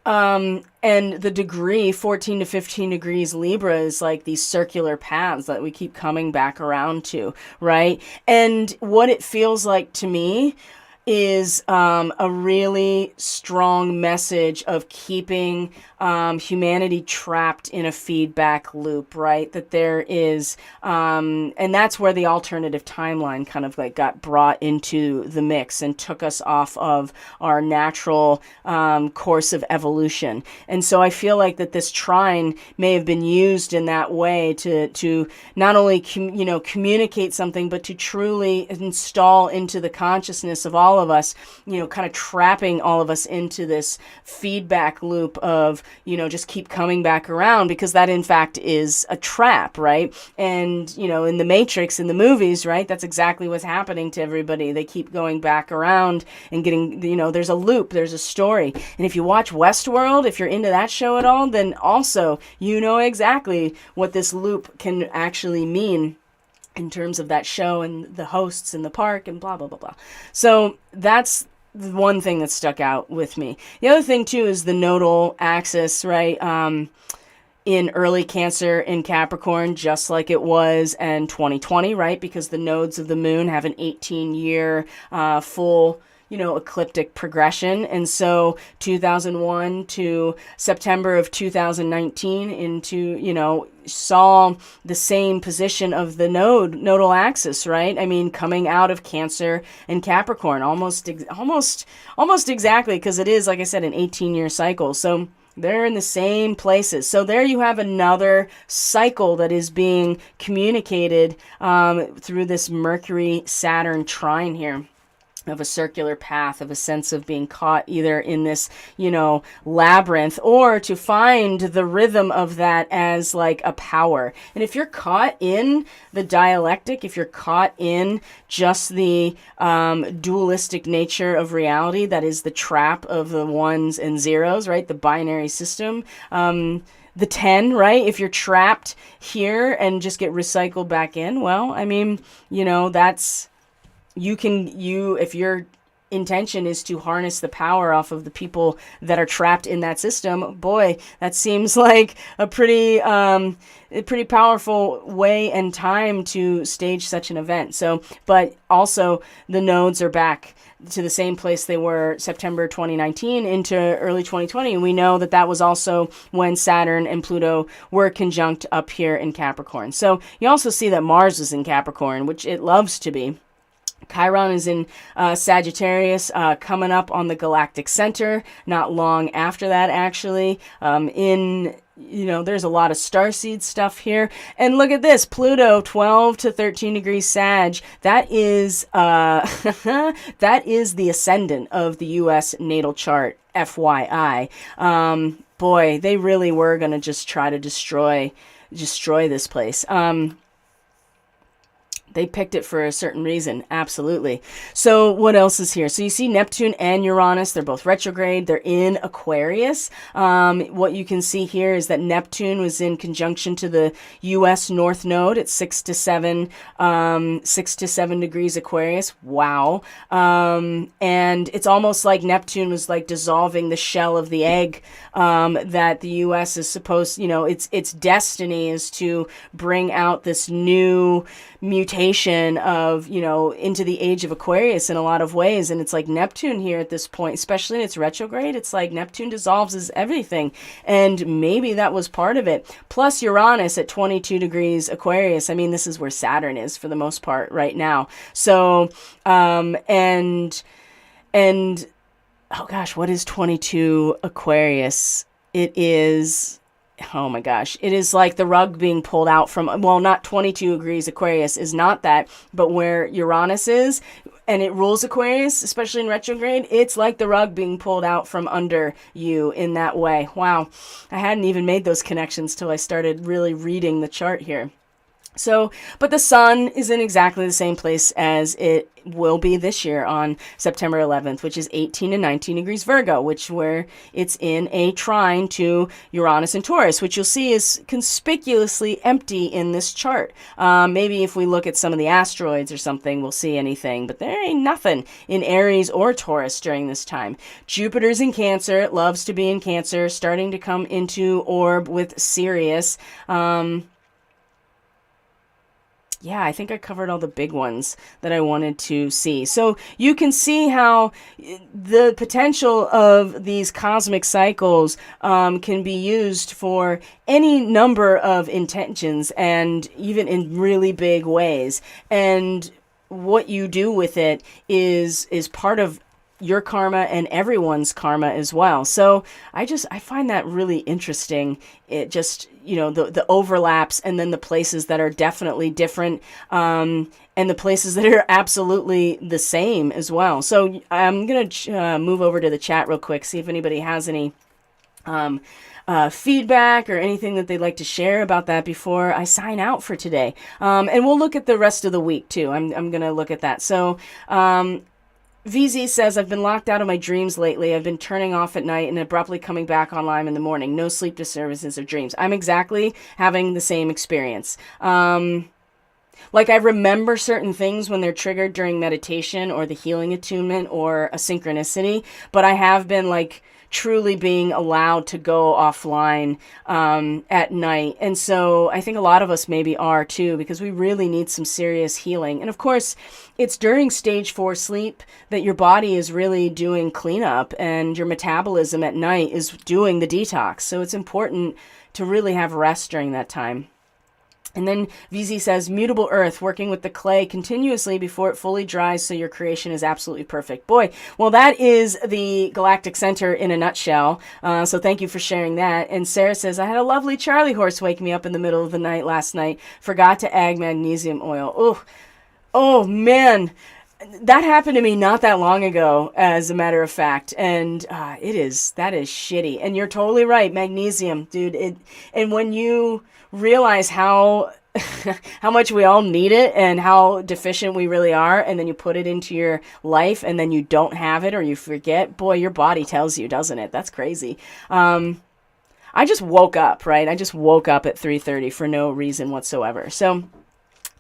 and the degree, 14 to 15 degrees Libra, is like these circular paths that we keep coming back around to, right? And what it feels like to me is a really strong message of keeping humanity trapped in a feedback loop, right? That there is, and that's where the alternative timeline kind of like got brought into the mix and took us off of our natural course of evolution. And so I feel like that this trine may have been used in that way to not only communicate something, but to truly install into the consciousness of all of us, kind of trapping all of us into this feedback loop of, just keep coming back around, because that in fact is a trap, right? And, in the Matrix, in the movies, right, that's exactly what's happening to everybody. They keep going back around and getting, there's a loop, there's a story. And if you watch Westworld, if you're into that show at all, then also, exactly what this loop can actually mean in terms of that show and the hosts and the park and blah, blah, blah, blah. So that's the one thing that stuck out with me. The other thing, too, is the nodal axis, right? In early Cancer in Capricorn, just like it was in 2020, right? Because the nodes of the moon have an 18-year full ecliptic progression. And so 2001 to September of 2019 into, saw the same position of the nodal axis, right? I mean, coming out of Cancer and Capricorn, almost exactly, because it is, like I said, an 18-year cycle. So they're in the same places. So there you have another cycle that is being communicated through this Mercury-Saturn trine here, of a circular path, of a sense of being caught either in this, labyrinth, or to find the rhythm of that as like a power. And if you're caught in the dialectic, if you're caught in just the dualistic nature of reality, that is the trap of the ones and zeros, right? The binary system, the 10, right? If you're trapped here and just get recycled back in, well, I mean, that's, if your intention is to harness the power off of the people that are trapped in that system, boy, that seems like a pretty powerful way and time to stage such an event. So, but also the nodes are back to the same place they were September 2019 into early 2020. And we know that that was also when Saturn and Pluto were conjunct up here in Capricorn. So you also see that Mars is in Capricorn, which it loves to be. Chiron is in Sagittarius, coming up on the galactic center, not long after that, actually, in there's a lot of starseed stuff here. And look at this, Pluto, 12 to 13 degrees Sag. That is that is the ascendant of the U.S. natal chart, FYI. Boy, they really were going to just try to destroy this place. They picked it for a certain reason. Absolutely. So what else is here? So you see Neptune and Uranus. They're both retrograde. They're in Aquarius. What you can see here is that Neptune was in conjunction to the U.S. North Node at 6 to 7 degrees Aquarius. Wow. And it's almost like Neptune was like dissolving the shell of the egg that the U.S. is supposed, its destiny is to bring out this new mutation of, into the age of Aquarius in a lot of ways. And it's like Neptune here at this point, especially in its retrograde, it's like Neptune dissolves as everything. And maybe that was part of it. Plus Uranus at 22 degrees Aquarius. I mean, this is where Saturn is for the most part right now. So, and oh gosh, what is 22 Aquarius? It is, oh my gosh, it is like the rug being pulled out from, well, not 22 degrees Aquarius is not that, but where Uranus is, and it rules Aquarius, especially in retrograde, it's like the rug being pulled out from under you in that way. Wow, I hadn't even made those connections till I started really reading the chart here. So, but the sun is in exactly the same place as it will be this year on September 11th, which is 18 to 19 degrees Virgo, where it's in a trine to Uranus and Taurus, which you'll see is conspicuously empty in this chart. Maybe if we look at some of the asteroids or something, we'll see anything, but there ain't nothing in Aries or Taurus during this time. Jupiter's in Cancer. It loves to be in Cancer, starting to come into orb with Sirius. Yeah, I think I covered all the big ones that I wanted to see. So you can see how the potential of these cosmic cycles can be used for any number of intentions, and even in really big ways. And what you do with it is part of your karma and everyone's karma as well. So I find that really interesting. It just, the overlaps, and then the places that are definitely different, and the places that are absolutely the same as well. So I'm going to move over to the chat real quick, see if anybody has any feedback or anything that they'd like to share about that before I sign out for today. And we'll look at the rest of the week too. I'm going to look at that. So, VZ says, I've been locked out of my dreams lately. I've been turning off at night and abruptly coming back online in the morning. No sleep disturbances or dreams. I'm exactly having the same experience. Like I remember certain things when they're triggered during meditation or the healing attunement or a synchronicity, but I have been like truly being allowed to go offline at night. And so I think a lot of us maybe are too, because we really need some serious healing. And of course, it's during stage 4 sleep that your body is really doing cleanup and your metabolism at night is doing the detox. So it's important to really have rest during that time. And then VZ says, mutable earth, working with the clay continuously before it fully dries so your creation is absolutely perfect. Boy, well, that is the Galactic Center in a nutshell. So thank you for sharing that. And Sarah says, I had a lovely Charlie horse wake me up in the middle of the night last night. Forgot to add magnesium oil. Oh man. That happened to me not that long ago, as a matter of fact. And that is shitty. And you're totally right. Magnesium, dude. And when you realize how much we all need it and how deficient we really are, and then you put it into your life and then you don't have it or you forget, boy, your body tells you, doesn't it? That's crazy. I just woke up, right? I just woke up at 3:30 for no reason whatsoever. So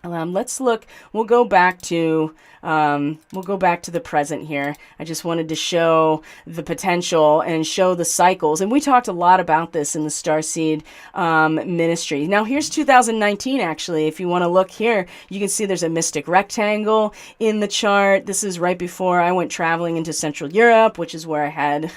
let's look. We'll go back to the present here. I just wanted to show the potential and show the cycles. And we talked a lot about this in the Starseed ministry. Now here's 2019, actually. If you want to look here, you can see there's a mystic rectangle in the chart. This is right before I went traveling into Central Europe, which is where I had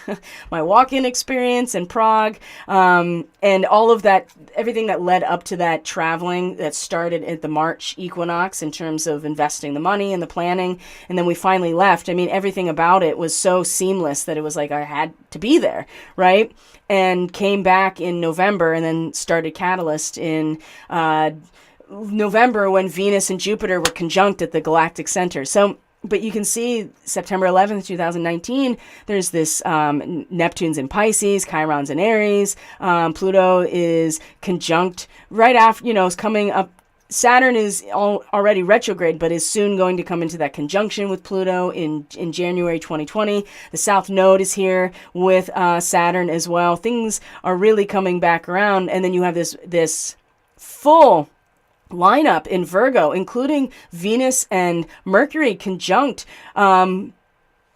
my walk-in experience in Prague. And all of that, everything that led up to that traveling that started at the March March equinox in terms of investing the money and the planning. And then we finally left. I mean, everything about it was so seamless that it was like I had to be there, right? And came back in November and then started Catalyst in November when Venus and Jupiter were conjunct at the galactic center. So, but you can see September 11th, 2019, there's this Neptune's in Pisces, Chiron's in Aries, Pluto is conjunct right after, is coming up. Saturn is already retrograde, but is soon going to come into that conjunction with Pluto in January 2020. The South Node is here with Saturn as well. Things are really coming back around. And then you have this full lineup in Virgo, including Venus and Mercury conjunct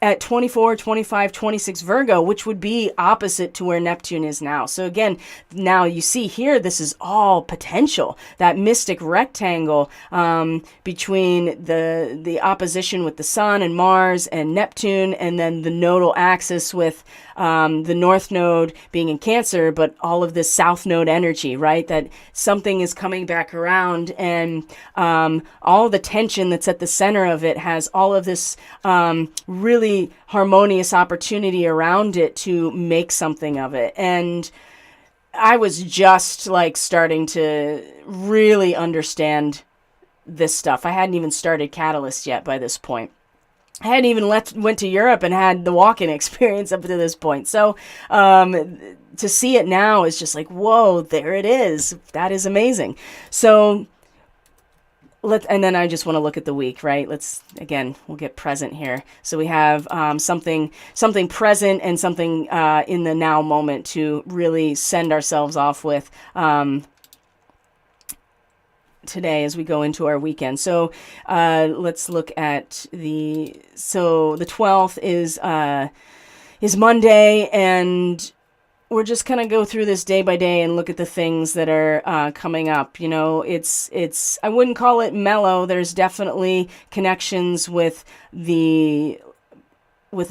at 24, 25, 26 Virgo, which would be opposite to where Neptune is now. So again, now you see here, this is all potential. That mystic rectangle between the opposition with the Sun and Mars and Neptune, and then the nodal axis with the North Node being in Cancer, but all of this South Node energy, right? That something is coming back around, and all the tension that's at the center of it has all of this really harmonious opportunity around it to make something of it. And I was just like starting to really understand this stuff. I hadn't even started Catalyst yet by this point. I hadn't even went to Europe and had the walk-in experience up to this point. So to see it now is just like, whoa, there it is. That is amazing. So and then I just want to look at the week, right? We'll get present here. So we have something present and something in the now moment to really send ourselves off with today as we go into our weekend. So let's look at the 12th is Monday, and we're just kind of go through this day by day and look at the things that are coming up. It's I wouldn't call it mellow. There's definitely connections with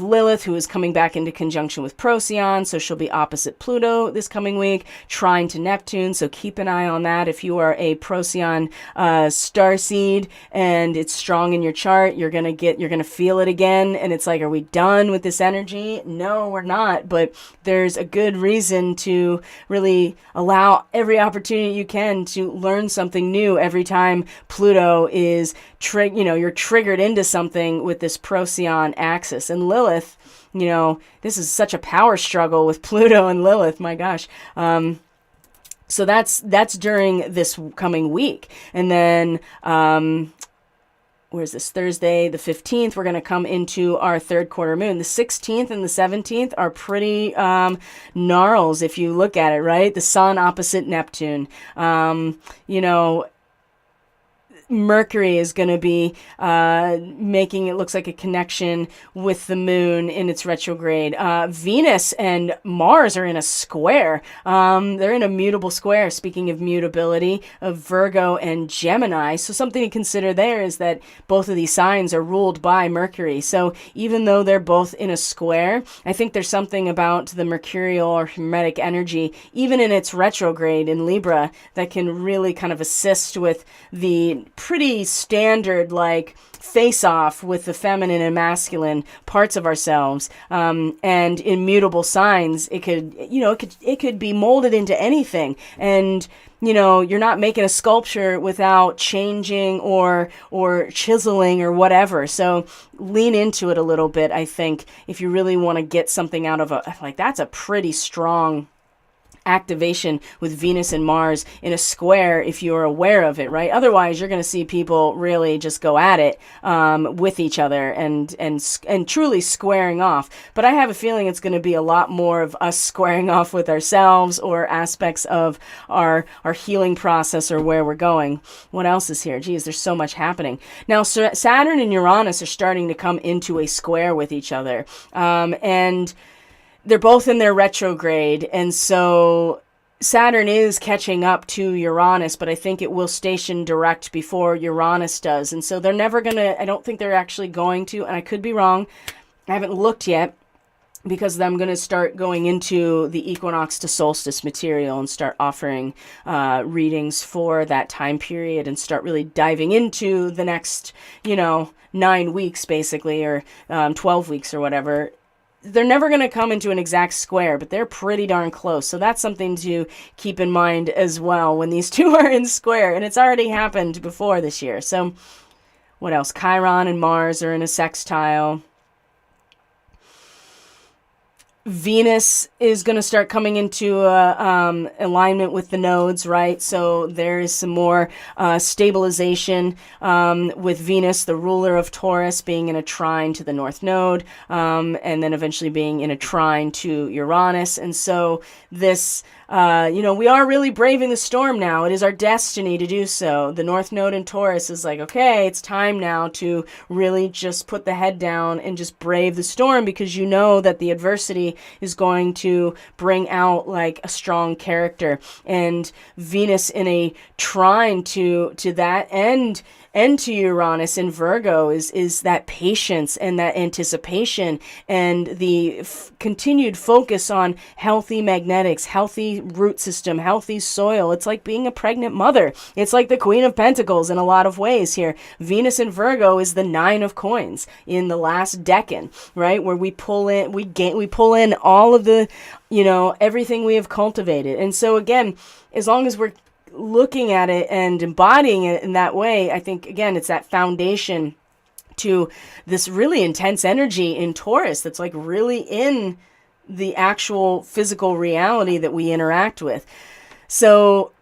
Lilith, who is coming back into conjunction with Procyon, so she'll be opposite Pluto this coming week, trine to Neptune, so keep an eye on that. If you are a Procyon starseed and it's strong in your chart, you're gonna feel it again, and it's like, are we done with this energy? No, we're not, but there's a good reason to really allow every opportunity you can to learn something new every time Pluto is you're triggered into something with this Procyon axis. And Lilith, this is such a power struggle with Pluto and Lilith, my gosh. So that's during this coming week. And then, where's this? Thursday, the 15th, we're going to come into our third quarter moon. The 16th and the 17th are pretty gnarls if you look at it, right? The Sun opposite Neptune. Mercury is going to be making it looks like a connection with the moon in its retrograde. Venus and Mars are in a square. They're in a mutable square. Speaking of mutability, of Virgo and Gemini. So something to consider there is that both of these signs are ruled by Mercury. So even though they're both in a square, I think there's something about the mercurial or hermetic energy, even in its retrograde in Libra, that can really kind of assist with the pretty standard face-off with the feminine and masculine parts of ourselves, and in mutable signs it could be molded into anything, and you're not making a sculpture without changing or chiseling or whatever. So lean into it a little bit. I think if you really want to get something out of that's a pretty strong activation with Venus and Mars in a square if you're aware of it, right? Otherwise, you're going to see people really just go at it with each other and truly squaring off. But I have a feeling it's going to be a lot more of us squaring off with ourselves or aspects of our healing process or where we're going. What else is here? Geez, there's so much happening. Now, Saturn and Uranus are starting to come into a square with each other. And they're both in their retrograde, and so Saturn is catching up to Uranus, but I think it will station direct before Uranus does. And so they're never going to, I don't think they're actually going to, and I could be wrong, I haven't looked yet, because I'm going to start going into the equinox to solstice material and start offering readings for that time period and start really diving into the next, 9 weeks basically, or 12 weeks or whatever. They're never going to come into an exact square, but they're pretty darn close. So that's something to keep in mind as well when these two are in square. And it's already happened before this year. So what else? Chiron and Mars are in a sextile. Venus is going to start coming into alignment with the nodes, right? So there is some more stabilization with Venus, the ruler of Taurus, being in a trine to the North Node, and then eventually being in a trine to Uranus. And so this, we are really braving the storm now. It is our destiny to do so. The North Node in Taurus is like, okay, it's time now to really just put the head down and just brave the storm, because you know that the adversity is going to bring out like a strong character. And Venus in a trine to that and to Uranus in Virgo is that patience and that anticipation and the continued focus on healthy magnetics, healthy root system, healthy soil. It's like being a pregnant mother. It's like the Queen of Pentacles in a lot of ways here. Venus in Virgo is the 9 of coins in the last decan, right? Where we pull in all of the, everything we have cultivated. And so again, as long as we're looking at it and embodying it in that way, I think, again, it's that foundation to this really intense energy in Taurus that's like really in the actual physical reality that we interact with. So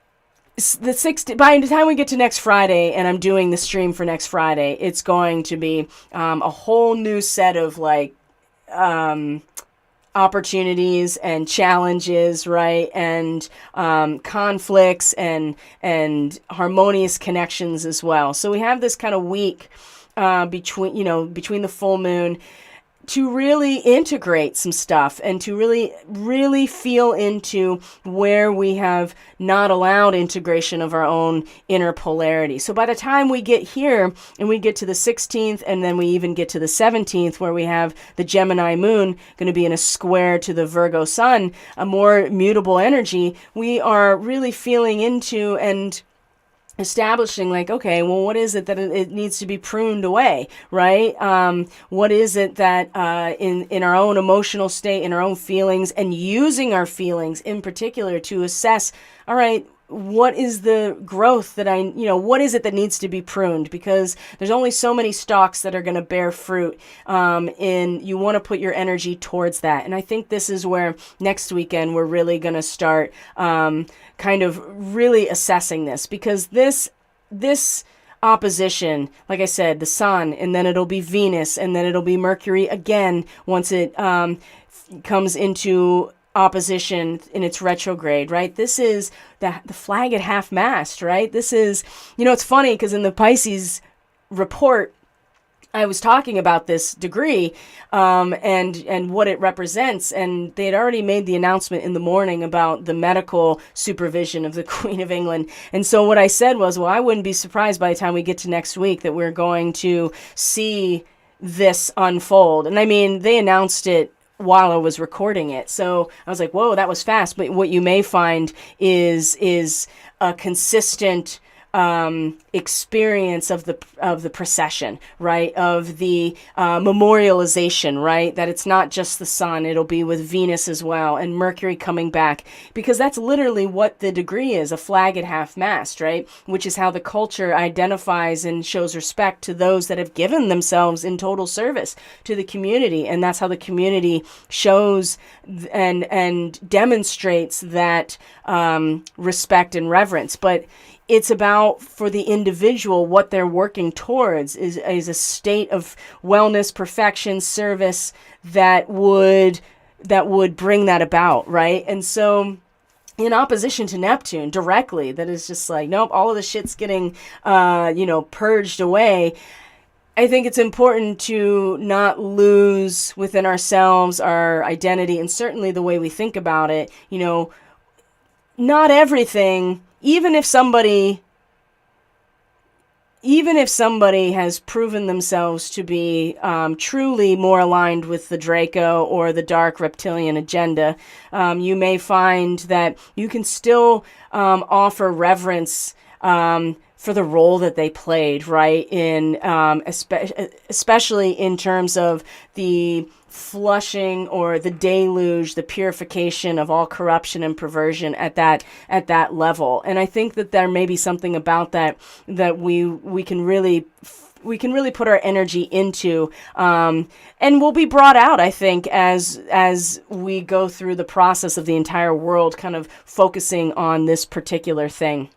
by the time we get to next Friday, and I'm doing the stream for next Friday, it's going to be a whole new set of like opportunities and challenges, right? And conflicts and harmonious connections as well. So we have this kind of week between the full moon to really integrate some stuff and to really feel into where we have not allowed integration of our own inner polarity. So by the time we get here and we get to the 16th, and then we even get to the 17th, where we have the Gemini moon going to be in a square to the Virgo sun, a more mutable energy, we are really feeling into and establishing like, okay, well, what is it that it needs to be pruned away, right? What is it that in our own emotional state, in our own feelings, and using our feelings in particular to assess, all right, what is the growth that what is it that needs to be pruned? Because there's only so many stalks that are going to bear fruit. You want to put your energy towards that. And I think this is where next weekend we're really going to start kind of really assessing this, because this opposition, like I said, the sun, and then it'll be Venus, and then it'll be Mercury again once it comes into opposition in its retrograde, right? This is the flag at half-mast, right? This is, it's funny because in the Pisces report, I was talking about this degree and what it represents, and they had already made the announcement in the morning about the medical supervision of the Queen of England. And so what I said was, well, I wouldn't be surprised by the time we get to next week that we're going to see this unfold. And I mean, they announced it while I was recording it. So I was like, whoa, that was fast. But what you may find is a consistent experience of the procession, right? Of the memorialization, right? That it's not just the sun, it'll be with Venus as well, and Mercury coming back, because that's literally what the degree is, a flag at half-mast, right? Which is how the culture identifies and shows respect to those that have given themselves in total service to the community, and that's how the community shows and demonstrates that respect and reverence. But it's about, for the individual, what they're working towards is a state of wellness, perfection, service that would bring that about, right? And so in opposition to Neptune directly, that is just like, nope, all of the shit's getting purged away. I think it's important to not lose within ourselves our identity, and certainly the way we think about it. Not everything, even if somebody even if somebody has proven themselves to be truly more aligned with the Draco or the dark reptilian agenda, you may find that you can still offer reverence for the role that they played, right? In especially in terms of the flushing or the deluge, the purification of all corruption and perversion at that level. And I think that there may be something about that we can really put our energy into, and will be brought out, I think, as we go through the process of the entire world kind of focusing on this particular thing.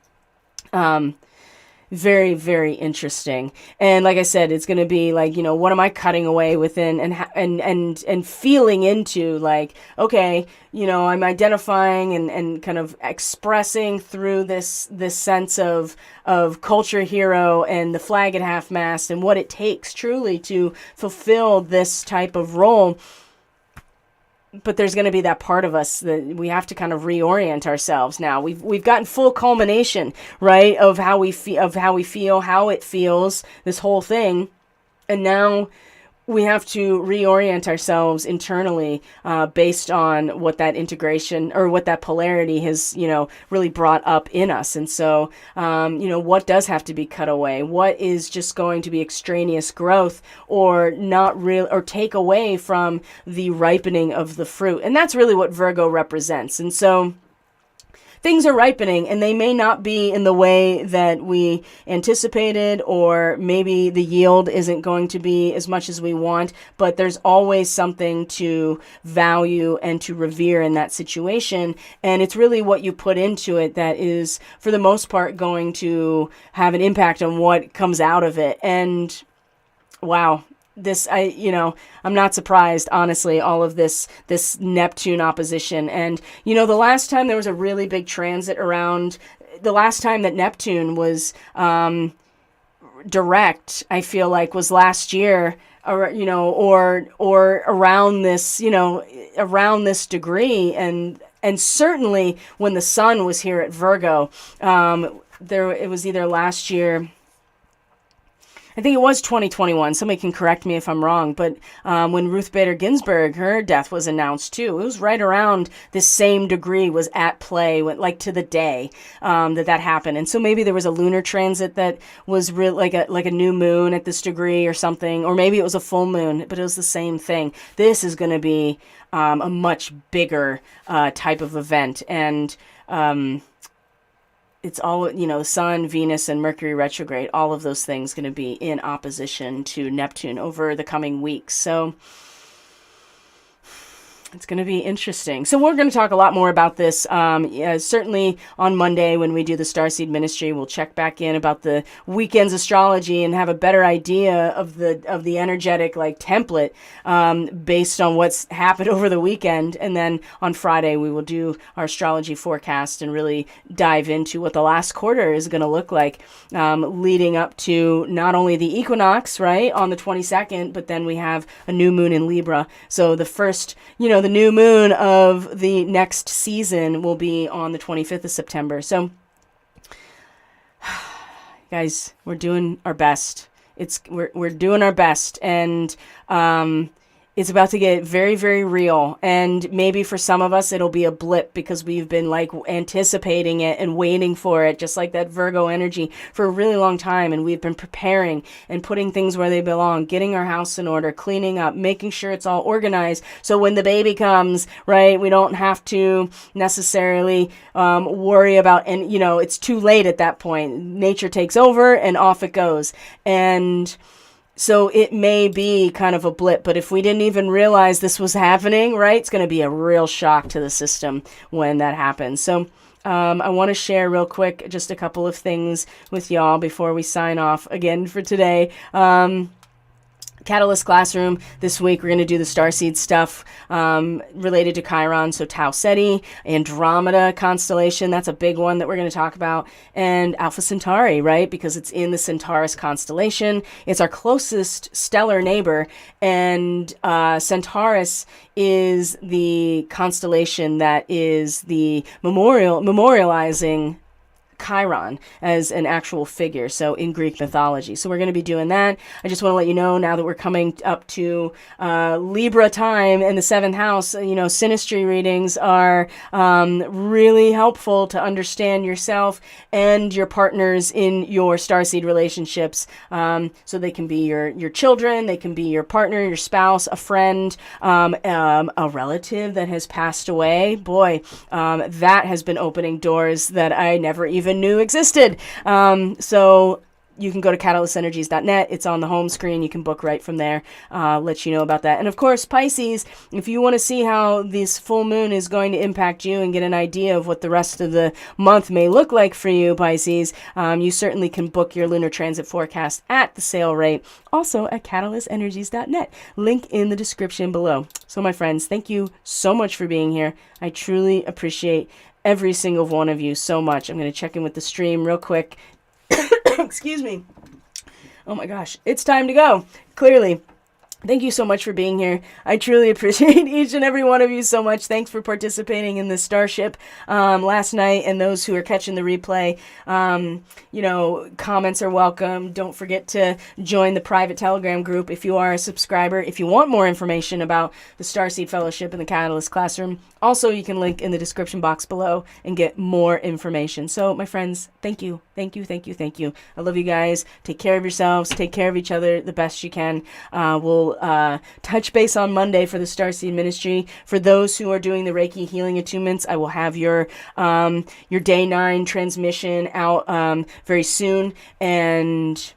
Very, very interesting. And like I said, it's going to be like, what am I cutting away within and feeling into, like, okay, I'm identifying and kind of expressing through this sense of culture hero and the flag at half mast and what it takes truly to fulfill this type of role. But there's going to be that part of us that we have to kind of reorient ourselves now. We've gotten full culmination, right, of how we feel, how it feels, this whole thing, and now we have to reorient ourselves internally based on what that integration or what that polarity has, really brought up in us. And so, what does have to be cut away? What is just going to be extraneous growth or not real, or take away from the ripening of the fruit? And that's really what Virgo represents. And so things are ripening, and they may not be in the way that we anticipated, or maybe the yield isn't going to be as much as we want, but there's always something to value and to revere in that situation. And it's really what you put into it that is, for the most part, going to have an impact on what comes out of it. And wow. I'm not surprised, honestly, all of this Neptune opposition. And, the last time there was a really big transit around, the last time that Neptune was direct, I feel like, was last year, or around this, around this degree. And certainly when the sun was here at Virgo, it was either last year, I think it was 2021. Somebody can correct me if I'm wrong. But when Ruth Bader Ginsburg, her death was announced too, it was right around this same degree was at play, like to the day that happened. And so maybe there was a lunar transit that was like a new moon at this degree or something, or maybe it was a full moon, but it was the same thing. This is going to be a much bigger type of event. And it's all, the Sun, Venus, and Mercury retrograde, all of those things going to be in opposition to Neptune over the coming weeks. So it's going to be interesting. So we're going to talk a lot more about this. Certainly on Monday when we do the Starseed Ministry, we'll check back in about the weekend's astrology and have a better idea of the energetic template based on what's happened over the weekend. And then on Friday we will do our astrology forecast and really dive into what the last quarter is going to look like, leading up to not only the equinox, right, on the 22nd, but then we have a new moon in Libra. So the first, the new moon of the next season will be on the 25th of September. So, guys, we're doing our best. We're doing our best, and it's about to get very, very real. And maybe for some of us, it'll be a blip because we've been anticipating it and waiting for it, just like that Virgo energy, for a really long time. And we've been preparing and putting things where they belong, getting our house in order, cleaning up, making sure it's all organized. So when the baby comes, right, we don't have to necessarily worry about, and it's too late at that point. Nature takes over and off it goes. And so it may be kind of a blip, but if we didn't even realize this was happening, right, it's going to be a real shock to the system when that happens. So I want to share real quick just a couple of things with y'all before we sign off again for today. Catalyst Classroom this week, we're going to do the Starseed stuff related to Chiron, so Tau Ceti, Andromeda constellation, that's a big one that we're going to talk about, and Alpha Centauri, right, because it's in the Centaurus constellation. It's our closest stellar neighbor, and Centaurus is the constellation that is the memorializing Chiron as an actual figure, so in Greek mythology. So we're going to be doing that. I just want to let you know, now that we're coming up to Libra time in the 7th house, synastry readings are really helpful to understand yourself and your partners in your starseed relationships. So they can be your children, they can be your partner, your spouse, a friend, a relative that has passed away. Boy, that has been opening doors that I never even knew existed. So you can go to catalystenergies.net. It's on the home screen. You can book right from there. Let you know about that. And of course, Pisces, if you want to see how this full moon is going to impact you and get an idea of what the rest of the month may look like for you, Pisces, you certainly can book your lunar transit forecast at the sale rate. Also at catalystenergies.net. Link in the description below. So my friends, thank you so much for being here. I truly appreciate every single one of you so much. I'm going to check in with the stream real quick. Excuse me. Oh my gosh, it's time to go. Clearly. Thank you so much for being here. I truly appreciate each and every one of you so much. Thanks for participating in this Starship last night, and those who are catching the replay. Comments are welcome. Don't forget to join the private Telegram group if you are a subscriber. If you want more information about the Starseed Fellowship and the Catalyst Classroom, also you can link in the description box below and get more information. So, my friends, thank you. Thank you, thank you, thank you. I love you guys. Take care of yourselves. Take care of each other the best you can. We'll touch base on Monday for the Starseed Ministry. For those who are doing the Reiki healing attunements, I will have your day 9 transmission out very soon, and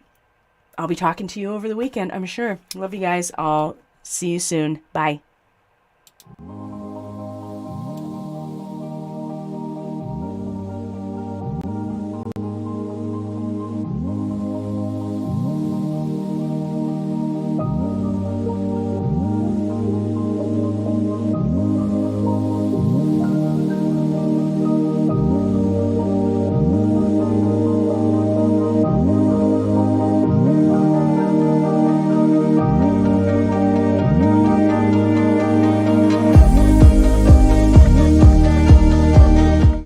I'll be talking to you over the weekend, I'm sure. Love you guys. I'll see you soon. Bye.